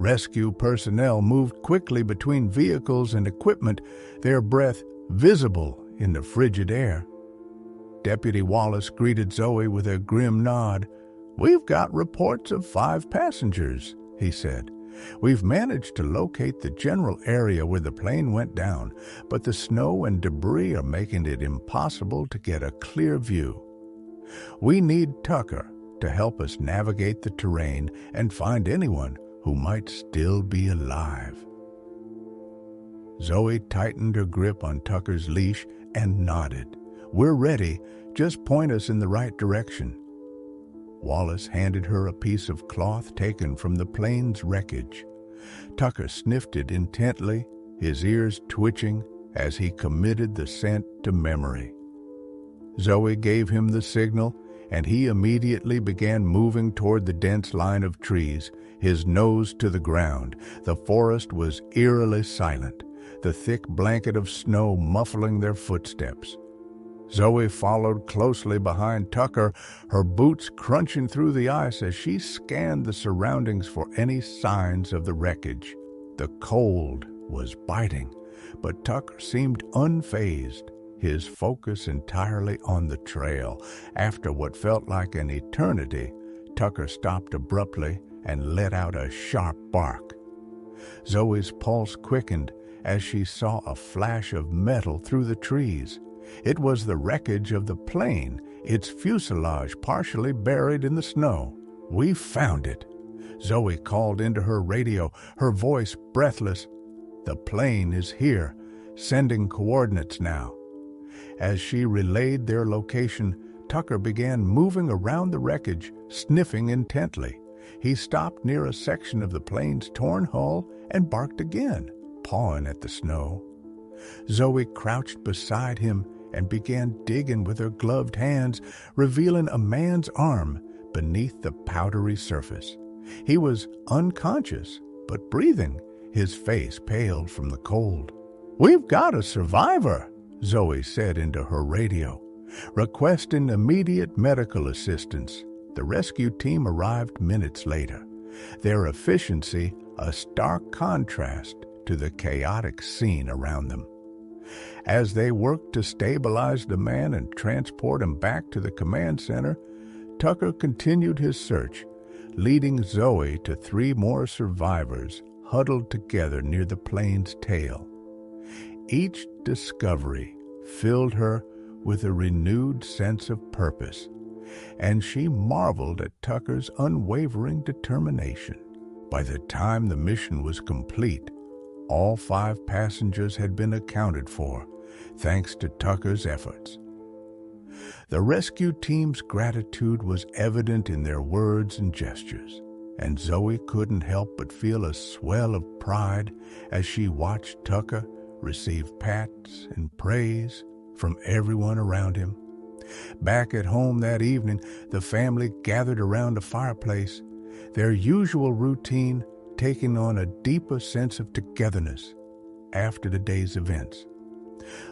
Rescue personnel moved quickly between vehicles and equipment, their breath visible in the frigid air. Deputy Wallace greeted Zoe with a grim nod. "We've got reports of 5 passengers," he said. "We've managed to locate the general area where the plane went down, but the snow and debris are making it impossible to get a clear view. We need Tucker to help us navigate the terrain and find anyone who might still be alive." Zoe tightened her grip on Tucker's leash and nodded. "We're ready. Just point us in the right direction." Wallace handed her a piece of cloth taken from the plane's wreckage. Tucker sniffed it intently, his ears twitching as he committed the scent to memory. Zoe gave him the signal, and he immediately began moving toward the dense line of trees, his nose to the ground. The forest was eerily silent, the thick blanket of snow muffling their footsteps. Zoe followed closely behind Tucker, her boots crunching through the ice as she scanned the surroundings for any signs of the wreckage. The cold was biting, but Tucker seemed unfazed, his focus entirely on the trail. After what felt like an eternity, Tucker stopped abruptly and let out a sharp bark. Zoe's pulse quickened as she saw a flash of metal through the trees. It was the wreckage of the plane, its fuselage partially buried in the snow. "We found it," Zoe called into her radio, her voice breathless. "The plane is here, sending coordinates now." As she relayed their location, Tucker began moving around the wreckage, sniffing intently. He stopped near a section of the plane's torn hull and barked again, pawing at the snow. Zoe crouched beside him and began digging with her gloved hands, revealing a man's arm beneath the powdery surface. He was unconscious, but breathing, his face pale from the cold. "We've got a survivor," Zoe said into her radio. Requesting immediate medical assistance, the rescue team arrived minutes later, their efficiency a stark contrast to the chaotic scene around them. As they worked to stabilize the man and transport him back to the command center, Tucker continued his search, leading Zoe to 3 more survivors huddled together near the plane's tail. Each discovery filled her with a renewed sense of purpose, and she marveled at Tucker's unwavering determination. By the time the mission was complete, all 5 passengers had been accounted for, thanks to Tucker's efforts. The rescue team's gratitude was evident in their words and gestures, and Zoe couldn't help but feel a swell of pride as she watched Tucker receive pats and praise from everyone around him. Back at home that evening, the family gathered around a fireplace, their usual routine taking on a deeper sense of togetherness after the day's events.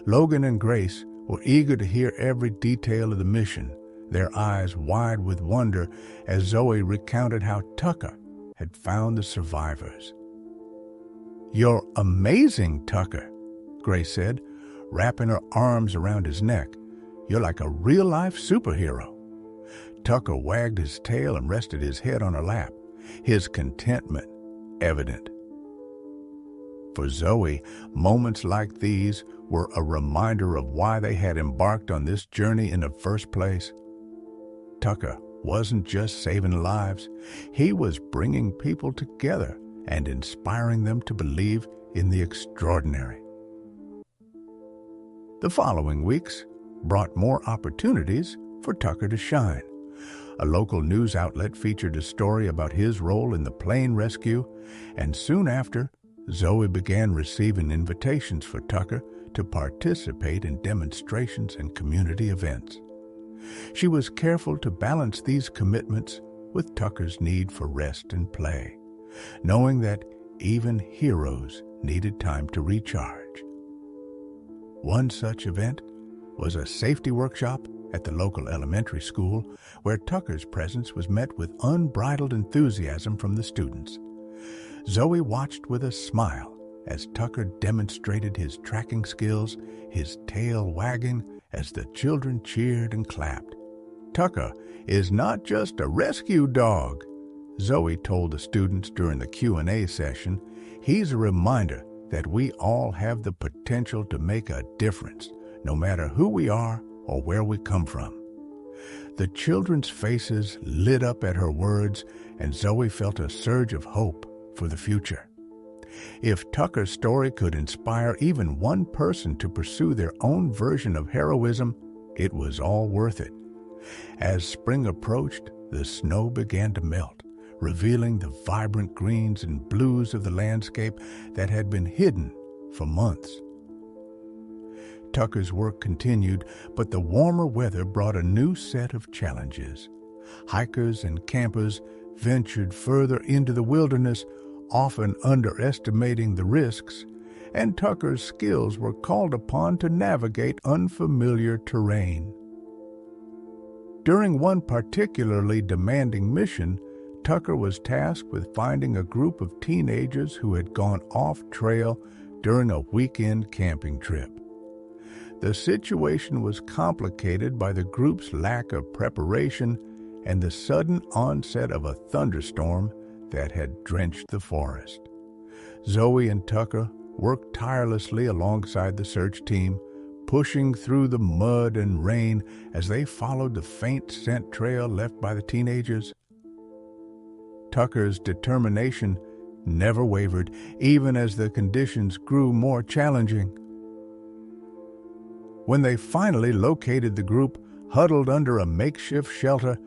Logan and Grace were eager to hear every detail of the mission, their eyes wide with wonder as Zoe recounted how Tucker had found the survivors. "You're amazing, Tucker," Grace said, wrapping her arms around his neck. "You're like a real-life superhero." Tucker wagged his tail and rested his head on her lap, his contentment evident. For Zoe, moments like these were a reminder of why they had embarked on this journey in the first place. Tucker wasn't just saving lives, he was bringing people together and inspiring them to believe in the extraordinary. The following weeks brought more opportunities for Tucker to shine. A local news outlet featured a story about his role in the plane rescue, and soon after, Zoe began receiving invitations for Tucker to participate in demonstrations and community events. She was careful to balance these commitments with Tucker's need for rest and play, knowing that even heroes needed time to recharge. One such event was a safety workshop at the local elementary school, where Tucker's presence was met with unbridled enthusiasm from the students. Zoe watched with a smile as Tucker demonstrated his tracking skills, his tail wagging as the children cheered and clapped. "Tucker is not just a rescue dog," Zoe told the students during the Q&A session. "He's a reminder that we all have the potential to make a difference, no matter who we are or where we come from." The children's faces lit up at her words, and Zoe felt a surge of hope for the future. If Tucker's story could inspire even one person to pursue their own version of heroism, it was all worth it. As spring approached, the snow began to melt, revealing the vibrant greens and blues of the landscape that had been hidden for months. Tucker's work continued, but the warmer weather brought a new set of challenges. Hikers and campers ventured further into the wilderness, often underestimating the risks, and Tucker's skills were called upon to navigate unfamiliar terrain. During one particularly demanding mission, Tucker was tasked with finding a group of teenagers who had gone off-trail during a weekend camping trip. The situation was complicated by the group's lack of preparation and the sudden onset of a thunderstorm that had drenched the forest. Zoe and Tucker worked tirelessly alongside the search team, pushing through the mud and rain as they followed the faint scent trail left by the teenagers. Tucker's determination never wavered, even as the conditions grew more challenging. When they finally located the group huddled under a makeshift shelter,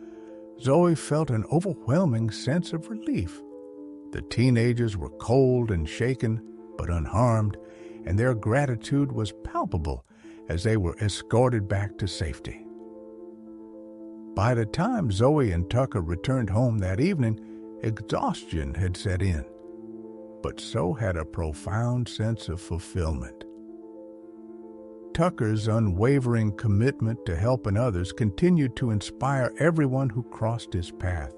Zoe felt an overwhelming sense of relief. The teenagers were cold and shaken, but unharmed, and their gratitude was palpable as they were escorted back to safety. By the time Zoe and Tucker returned home that evening, exhaustion had set in, but so had a profound sense of fulfillment. Tucker's unwavering commitment to helping others continued to inspire everyone who crossed his path,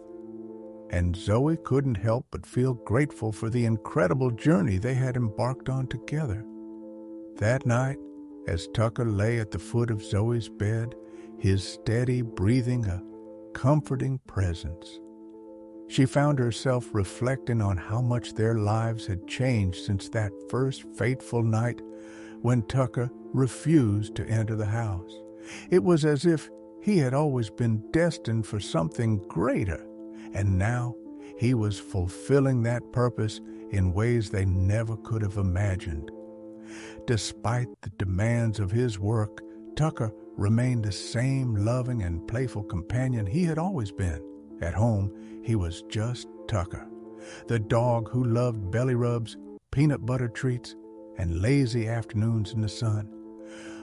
and Zoe couldn't help but feel grateful for the incredible journey they had embarked on together. That night, as Tucker lay at the foot of Zoe's bed, his steady breathing a comforting presence, she found herself reflecting on how much their lives had changed since that first fateful night when Tucker refused to enter the house. It was as if he had always been destined for something greater, and now he was fulfilling that purpose in ways they never could have imagined. Despite the demands of his work, Tucker remained the same loving and playful companion he had always been. At home, he was just Tucker, the dog who loved belly rubs, peanut butter treats, and lazy afternoons in the sun.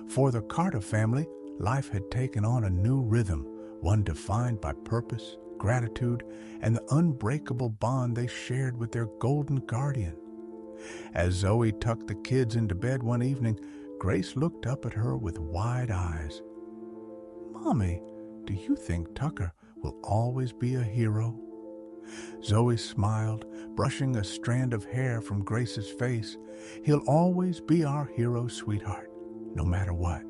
For the Carter family, life had taken on a new rhythm, one defined by purpose, gratitude, and the unbreakable bond they shared with their golden guardian. As Zoe tucked the kids into bed one evening, Grace looked up at her with wide eyes. "Mommy, do you think Tucker will always be a hero?" Zoe smiled, brushing a strand of hair from Grace's face. "He'll always be our hero, sweetheart, no matter what."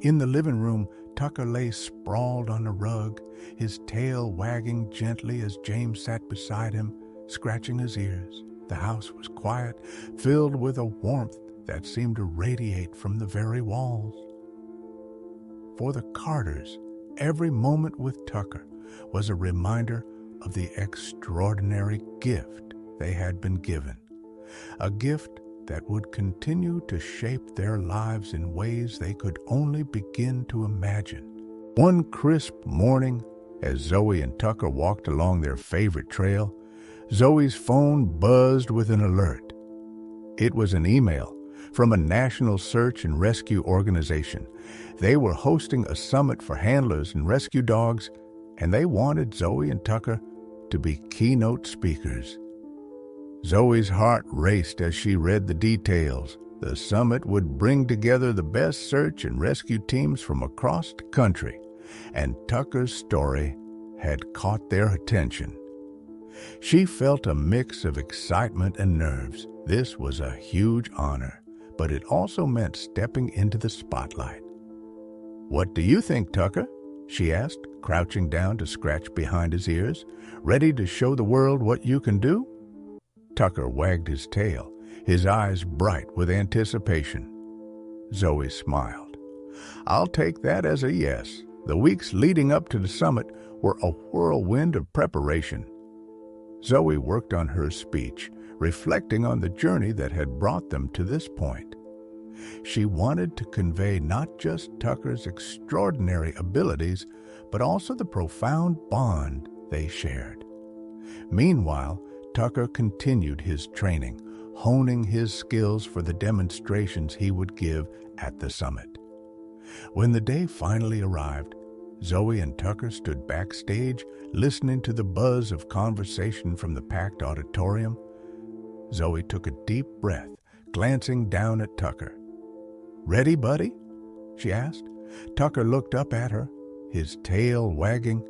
In the living room, Tucker lay sprawled on the rug, his tail wagging gently as James sat beside him, scratching his ears. The house was quiet, filled with a warmth that seemed to radiate from the very walls. For the Carters, every moment with Tucker was a reminder of the extraordinary gift they had been given, a gift that would continue to shape their lives in ways they could only begin to imagine. One crisp morning, as Zoe and Tucker walked along their favorite trail, Zoe's phone buzzed with an alert. It was an email from a national search and rescue organization. They were hosting a summit for handlers and rescue dogs, and they wanted Zoe and Tucker to be keynote speakers. Zoe's heart raced as she read the details. The summit would bring together the best search and rescue teams from across the country, and Tucker's story had caught their attention. She felt a mix of excitement and nerves. This was a huge honor, but it also meant stepping into the spotlight. "What do you think, Tucker?" she asked, crouching down to scratch behind his ears. "Ready to show the world what you can do?" Tucker wagged his tail, his eyes bright with anticipation. Zoe smiled. "I'll take that as a yes." The weeks leading up to the summit were a whirlwind of preparation. Zoe worked on her speech, reflecting on the journey that had brought them to this point. She wanted to convey not just Tucker's extraordinary abilities, but also the profound bond they shared. Meanwhile, Tucker continued his training, honing his skills for the demonstrations he would give at the summit. When the day finally arrived, Zoe and Tucker stood backstage, listening to the buzz of conversation from the packed auditorium. Zoe took a deep breath, glancing down at Tucker. "Ready, buddy?" she asked. Tucker looked up at her, his tail wagging.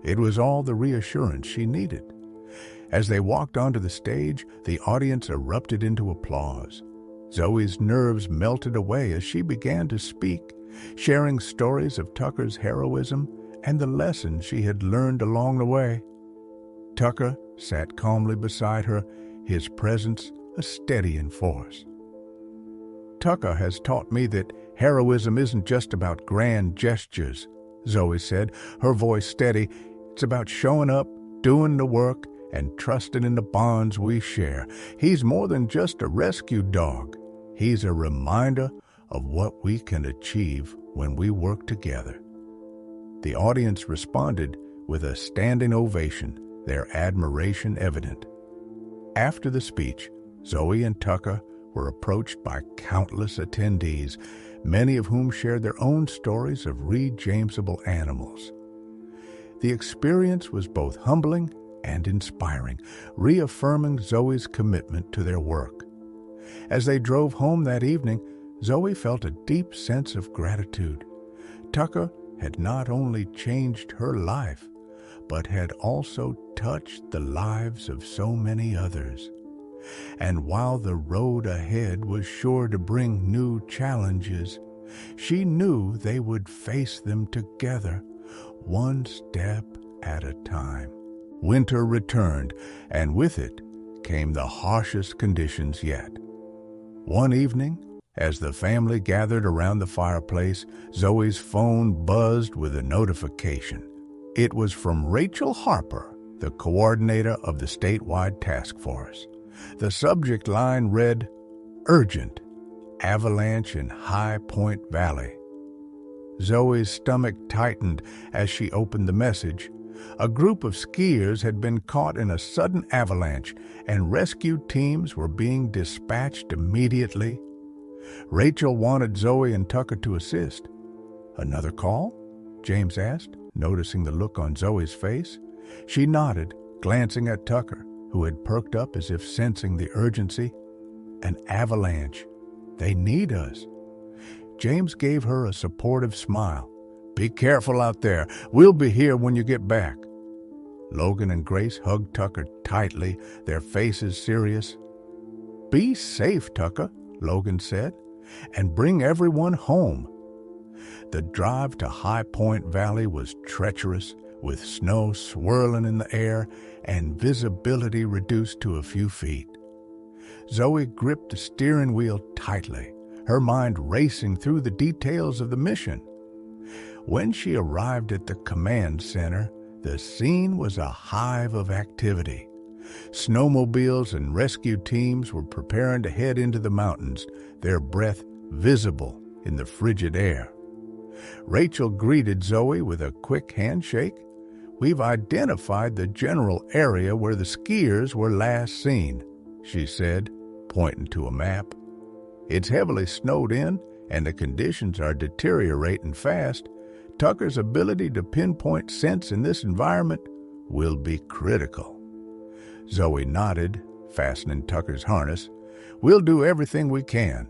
It was all the reassurance she needed. As they walked onto the stage, the audience erupted into applause. Zoe's nerves melted away as she began to speak, sharing stories of Tucker's heroism and the lessons she had learned along the way. Tucker sat calmly beside her, his presence a steadying force. "Tucker has taught me that heroism isn't just about grand gestures," Zoe said, her voice steady. "It's about showing up, doing the work, and trusting in the bonds we share. He's more than just a rescue dog. He's a reminder of what we can achieve when we work together." The audience responded with a standing ovation, their admiration evident. After the speech, Zoe and Tucker were approached by countless attendees, many of whom shared their own stories of re-Jamesable animals. The experience was both humbling and inspiring, reaffirming Zoe's commitment to their work. As they drove home that evening, Zoe felt a deep sense of gratitude. Tucker had not only changed her life, but had also touched the lives of so many others. And while the road ahead was sure to bring new challenges, she knew they would face them together, one step at a time. Winter returned, and with it came the harshest conditions yet. One evening, as the family gathered around the fireplace, Zoe's phone buzzed with a notification. It was from Rachel Harper, the coordinator of the statewide task force. The subject line read, "Urgent, Avalanche in High Point Valley." Zoe's stomach tightened as she opened the message. A group of skiers had been caught in a sudden avalanche, and rescue teams were being dispatched immediately. Rachel wanted Zoe and Tucker to assist. "Another call?" James asked, noticing the look on Zoe's face. She nodded, glancing at Tucker, who had perked up as if sensing the urgency. "An avalanche. They need us." James gave her a supportive smile. "Be careful out there. We'll be here when you get back." Logan and Grace hugged Tucker tightly, their faces serious. "Be safe, Tucker," Logan said, "and bring everyone home." The drive to High Point Valley was treacherous, with snow swirling in the air and visibility reduced to a few feet. Zoe gripped the steering wheel tightly, her mind racing through the details of the mission. When she arrived at the command center, the scene was a hive of activity. Snowmobiles and rescue teams were preparing to head into the mountains, their breath visible in the frigid air. Rachel greeted Zoe with a quick handshake. "We've identified the general area where the skiers were last seen," she said, pointing to a map. "It's heavily snowed in, and the conditions are deteriorating fast. Tucker's ability to pinpoint scents in this environment will be critical." Zoe nodded, fastening Tucker's harness. "We'll do everything we can."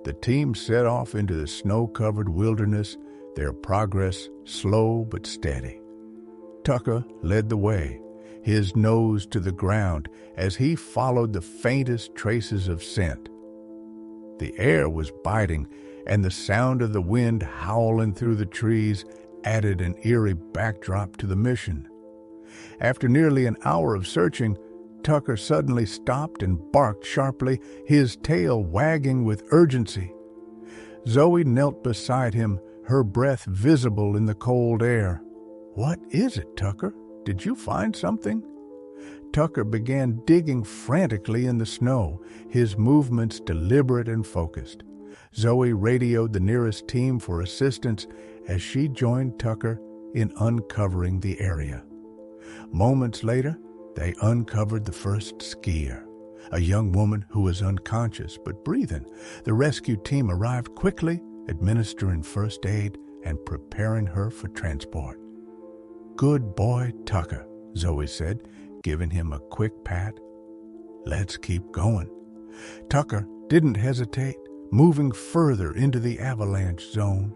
The team set off into the snow-covered wilderness, their progress slow but steady. Tucker led the way, his nose to the ground as he followed the faintest traces of scent. The air was biting, and the sound of the wind howling through the trees added an eerie backdrop to the mission. After nearly an hour of searching, Tucker suddenly stopped and barked sharply, his tail wagging with urgency. Zoe knelt beside him, her breath visible in the cold air. "What is it, Tucker? Did you find something?" Tucker began digging frantically in the snow, his movements deliberate and focused. Zoe radioed the nearest team for assistance as she joined Tucker in uncovering the area. Moments later, they uncovered the first skier, a young woman who was unconscious but breathing. The rescue team arrived quickly, administering first aid and preparing her for transport. "Good boy, Tucker," Zoe said, giving him a quick pat. "Let's keep going." Tucker didn't hesitate, moving further into the avalanche zone.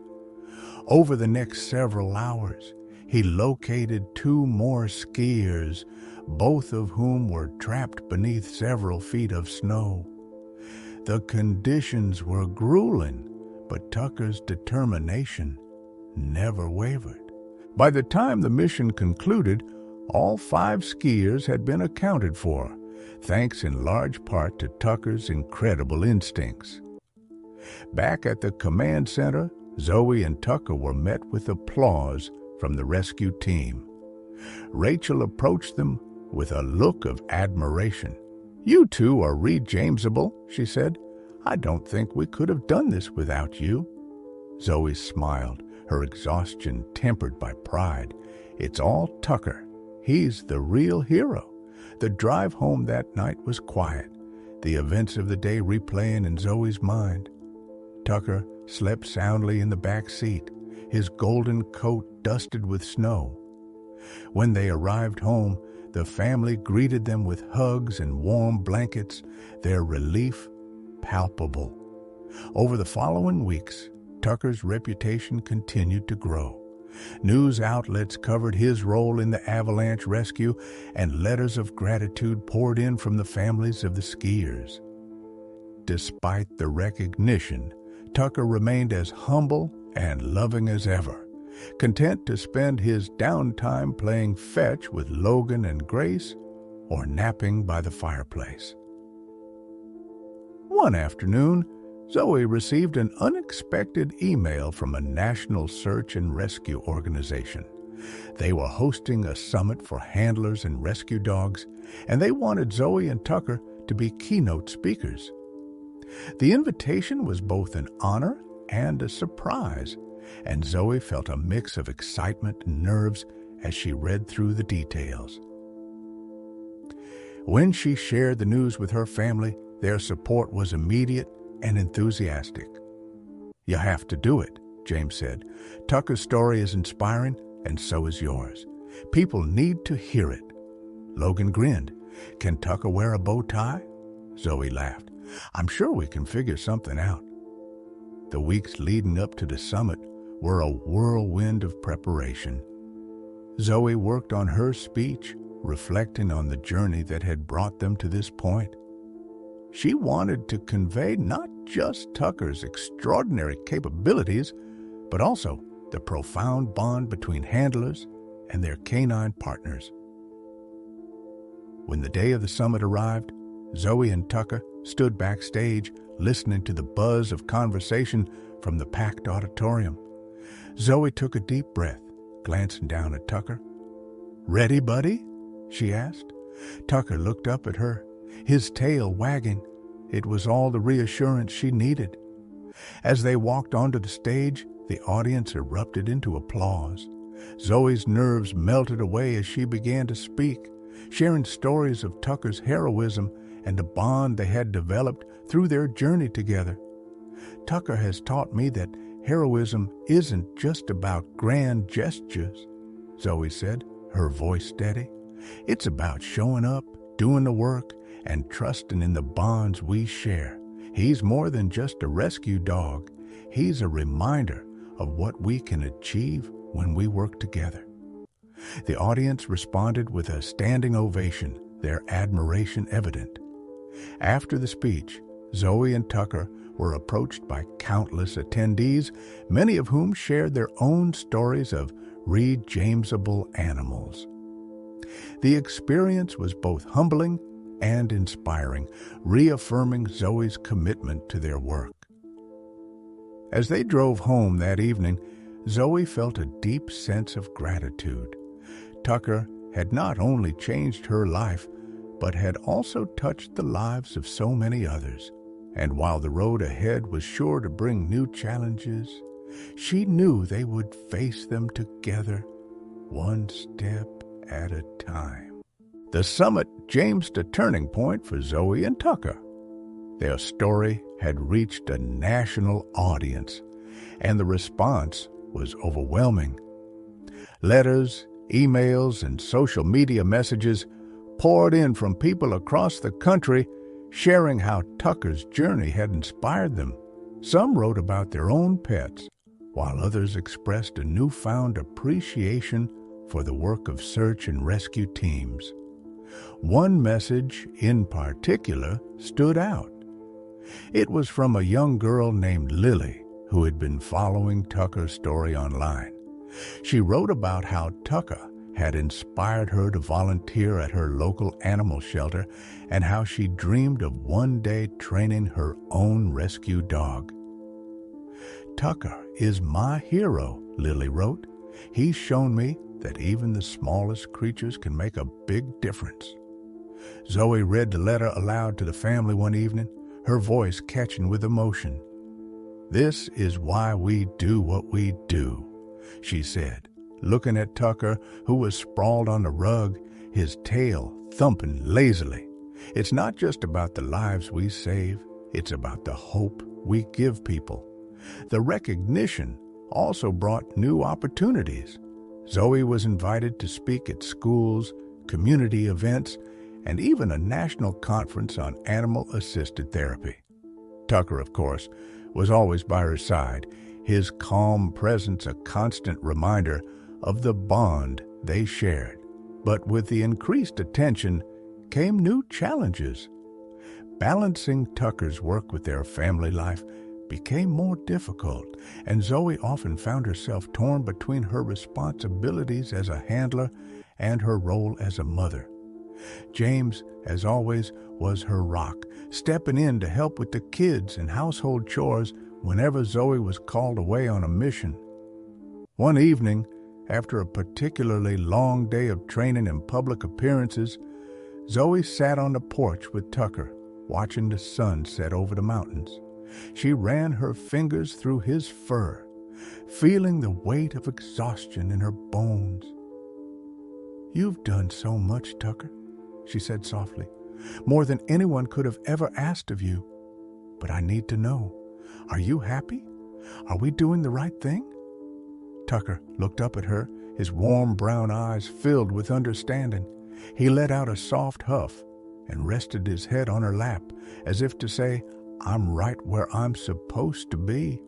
Over the next several hours, he located 2 more skiers, both of whom were trapped beneath several feet of snow. The conditions were grueling, but Tucker's determination never wavered. By the time the mission concluded, all 5 skiers had been accounted for, thanks in large part to Tucker's incredible instincts. Back at the command center, Zoe and Tucker were met with applause from the rescue team. Rachel approached them with a look of admiration. "You two are re-Jamesable," she said. "I don't think we could have done this without you." Zoe smiled, her exhaustion tempered by pride. "It's all Tucker. He's the real hero." The drive home that night was quiet, the events of the day replaying in Zoe's mind. Tucker slept soundly in the back seat, his golden coat dusted with snow. When they arrived home, the family greeted them with hugs and warm blankets, their relief palpable. Over the following weeks, Tucker's reputation continued to grow. News outlets covered his role in the avalanche rescue, and letters of gratitude poured in from the families of the skiers. Despite the recognition, Tucker remained as humble and loving as ever, content to spend his downtime playing fetch with Logan and Grace or napping by the fireplace. One afternoon, Zoe received an unexpected email from a national search and rescue organization. They were hosting a summit for handlers and rescue dogs, and they wanted Zoe and Tucker to be keynote speakers. The invitation was both an honor and a surprise, and Zoe felt a mix of excitement and nerves as she read through the details. When she shared the news with her family, their support was immediate and enthusiastic. "You have to do it," James said. "Tucker's story is inspiring, and so is yours. People need to hear it." Logan grinned. "Can Tucker wear a bow tie?" Zoe laughed. "I'm sure we can figure something out." The weeks leading up to the summit were a whirlwind of preparation. Zoe worked on her speech, reflecting on the journey that had brought them to this point. She wanted to convey not just Tucker's extraordinary capabilities, but also the profound bond between handlers and their canine partners. When the day of the summit arrived, Zoe and Tucker stood backstage, listening to the buzz of conversation from the packed auditorium. Zoe took a deep breath, glancing down at Tucker. "Ready, buddy?" she asked. Tucker looked up at her, his tail wagging. It was all the reassurance she needed. As they walked onto the stage, the audience erupted into applause. Zoe's nerves melted away as she began to speak, sharing stories of Tucker's heroism and the bond they had developed through their journey together. "Tucker has taught me that heroism isn't just about grand gestures," Zoe said, her voice steady. "It's about showing up, doing the work, and trusting in the bonds we share. He's more than just a rescue dog. He's a reminder of what we can achieve when we work together." The audience responded with a standing ovation, their admiration evident. After the speech, Zoe and Tucker were approached by countless attendees, many of whom shared their own stories of re-Jamesable animals. The experience was both humbling and inspiring, reaffirming Zoe's commitment to their work. As they drove home that evening, Zoe felt a deep sense of gratitude. Tucker had not only changed her life, but had also touched the lives of so many others. And while the road ahead was sure to bring new challenges, she knew they would face them together, one step at a time. The summit jammed a turning point for Zoe and Tucker. Their story had reached a national audience, and the response was overwhelming. Letters, emails, and social media messages poured in from people across the country, sharing how Tucker's journey had inspired them. Some wrote about their own pets, while others expressed a newfound appreciation for the work of search and rescue teams. One message in particular stood out. It was from a young girl named Lily, who had been following Tucker's story online. She wrote about how Tucker had inspired her to volunteer at her local animal shelter and how she dreamed of one day training her own rescue dog. "Tucker is my hero," Lily wrote. "He's shown me that even the smallest creatures can make a big difference." Zoe read the letter aloud to the family one evening, her voice catching with emotion. "This is why we do what we do," she said, looking at Tucker, who was sprawled on the rug, his tail thumping lazily. "It's not just about the lives we save, it's about the hope we give people." The recognition also brought new opportunities. Zoe was invited to speak at schools, community events, and even a national conference on animal-assisted therapy. Tucker, of course, was always by her side, his calm presence a constant reminder of the bond they shared. But with the increased attention came new challenges. Balancing Tucker's work with their family life became more difficult, and Zoe often found herself torn between her responsibilities as a handler and her role as a mother. James, as always, was her rock, stepping in to help with the kids and household chores whenever Zoe was called away on a mission. One evening, after a particularly long day of training and public appearances, Zoe sat on the porch with Tucker, watching the sun set over the mountains. She ran her fingers through his fur, feeling the weight of exhaustion in her bones. "You've done so much, Tucker," she said softly, "more than anyone could have ever asked of you. But I need to know, are you happy? Are we doing the right thing?" Tucker looked up at her, his warm brown eyes filled with understanding. He let out a soft huff and rested his head on her lap, as if to say, "I'm right where I'm supposed to be."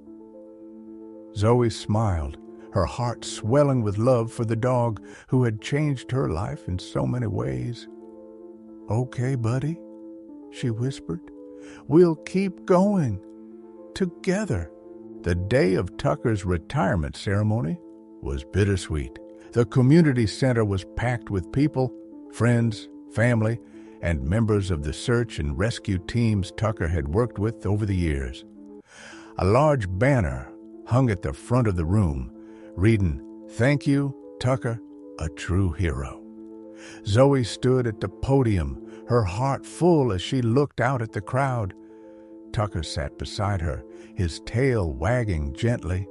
Zoe smiled, her heart swelling with love for the dog who had changed her life in so many ways. "Okay, buddy," she whispered. "We'll keep going. Together." The day of Tucker's retirement ceremony was bittersweet. The community center was packed with people, friends, family, and members of the search and rescue teams Tucker had worked with over the years. A large banner hung at the front of the room, reading, "Thank you, Tucker, a true hero." Zoe stood at the podium, her heart full as she looked out at the crowd. Tucker sat beside her, his tail wagging gently.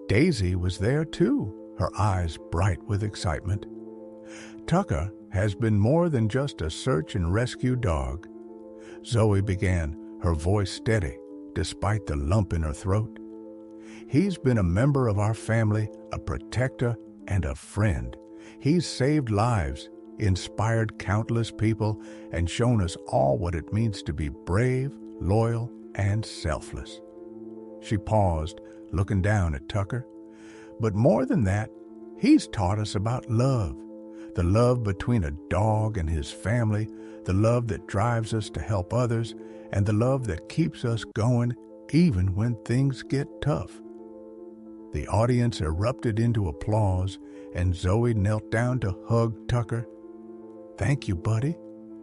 Daisy was there too, her eyes bright with excitement. Tucker has been more than just a search and rescue dog. Zoe began, her voice steady, despite the lump in her throat. He's been a member of our family, a protector, and a friend. He's saved lives, inspired countless people, and shown us all what it means to be brave, loyal, and selfless. She paused, looking down at Tucker. But more than that, He's taught us about love, the love between a dog and his family, the love that drives us to help others, and the love that keeps us going even when things get tough. The audience erupted into applause, and Zoe knelt down to hug Tucker. "Thank you, buddy,"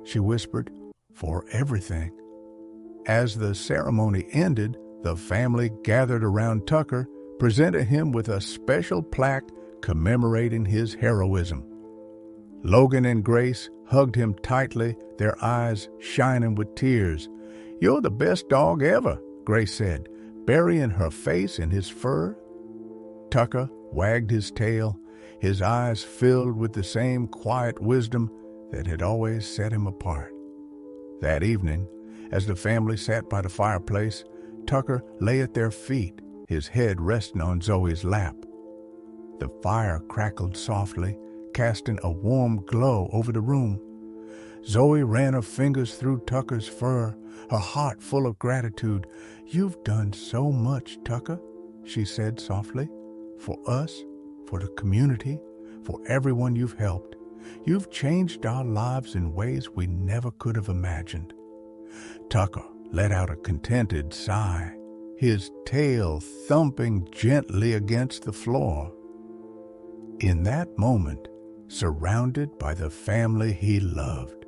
she whispered, "for everything." As the ceremony ended, the family gathered around Tucker, presented him with a special plaque commemorating his heroism. Logan and Grace hugged him tightly, their eyes shining with tears. "You're the best dog ever," Grace said, burying her face in his fur. Tucker wagged his tail, his eyes filled with the same quiet wisdom that had always set him apart. That evening, as the family sat by the fireplace, Tucker lay at their feet, his head resting on Zoe's lap. The fire crackled softly, casting a warm glow over the room. Zoe ran her fingers through Tucker's fur, her heart full of gratitude. "You've done so much, Tucker," she said softly. "For us, for the community, for everyone you've helped. You've changed our lives in ways we never could have imagined." Tucker let out a contented sigh, his tail thumping gently against the floor. In that moment, surrounded by the family he loved,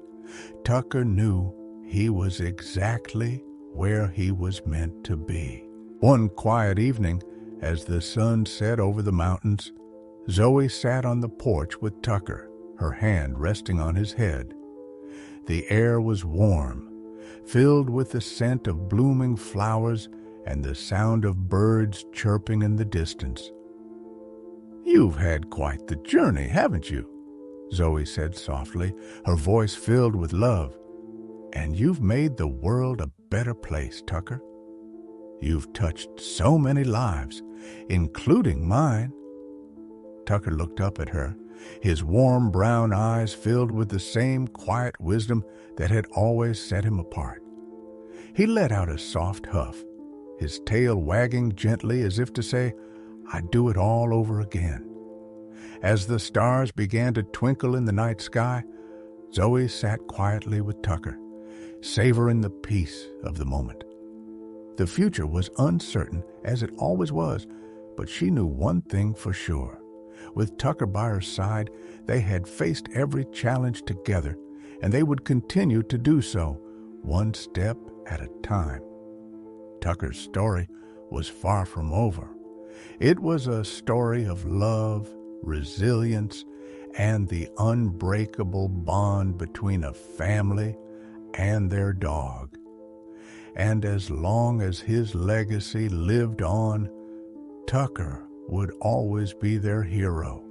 Tucker knew he was exactly where he was meant to be. One quiet evening, as the sun set over the mountains, Zoe sat on the porch with Tucker, her hand resting on his head. The air was warm, filled with the scent of blooming flowers and the sound of birds chirping in the distance. "You've had quite the journey, haven't you?" Zoe said softly, her voice filled with love. "And you've made the world a better place, Tucker. You've touched so many lives, including mine." Tucker looked up at her, his warm brown eyes filled with the same quiet wisdom that had always set him apart. He let out a soft huff, his tail wagging gently as if to say, "I'd do it all over again." As the stars began to twinkle in the night sky, Zoe sat quietly with Tucker, savoring the peace of the moment. The future was uncertain, as it always was, but she knew one thing for sure. With Tucker by her side, they had faced every challenge together, and they would continue to do so, one step at a time. Tucker's story was far from over. It was a story of love, resilience, and the unbreakable bond between a family and their dog. And as long as his legacy lived on, Tucker would always be their hero.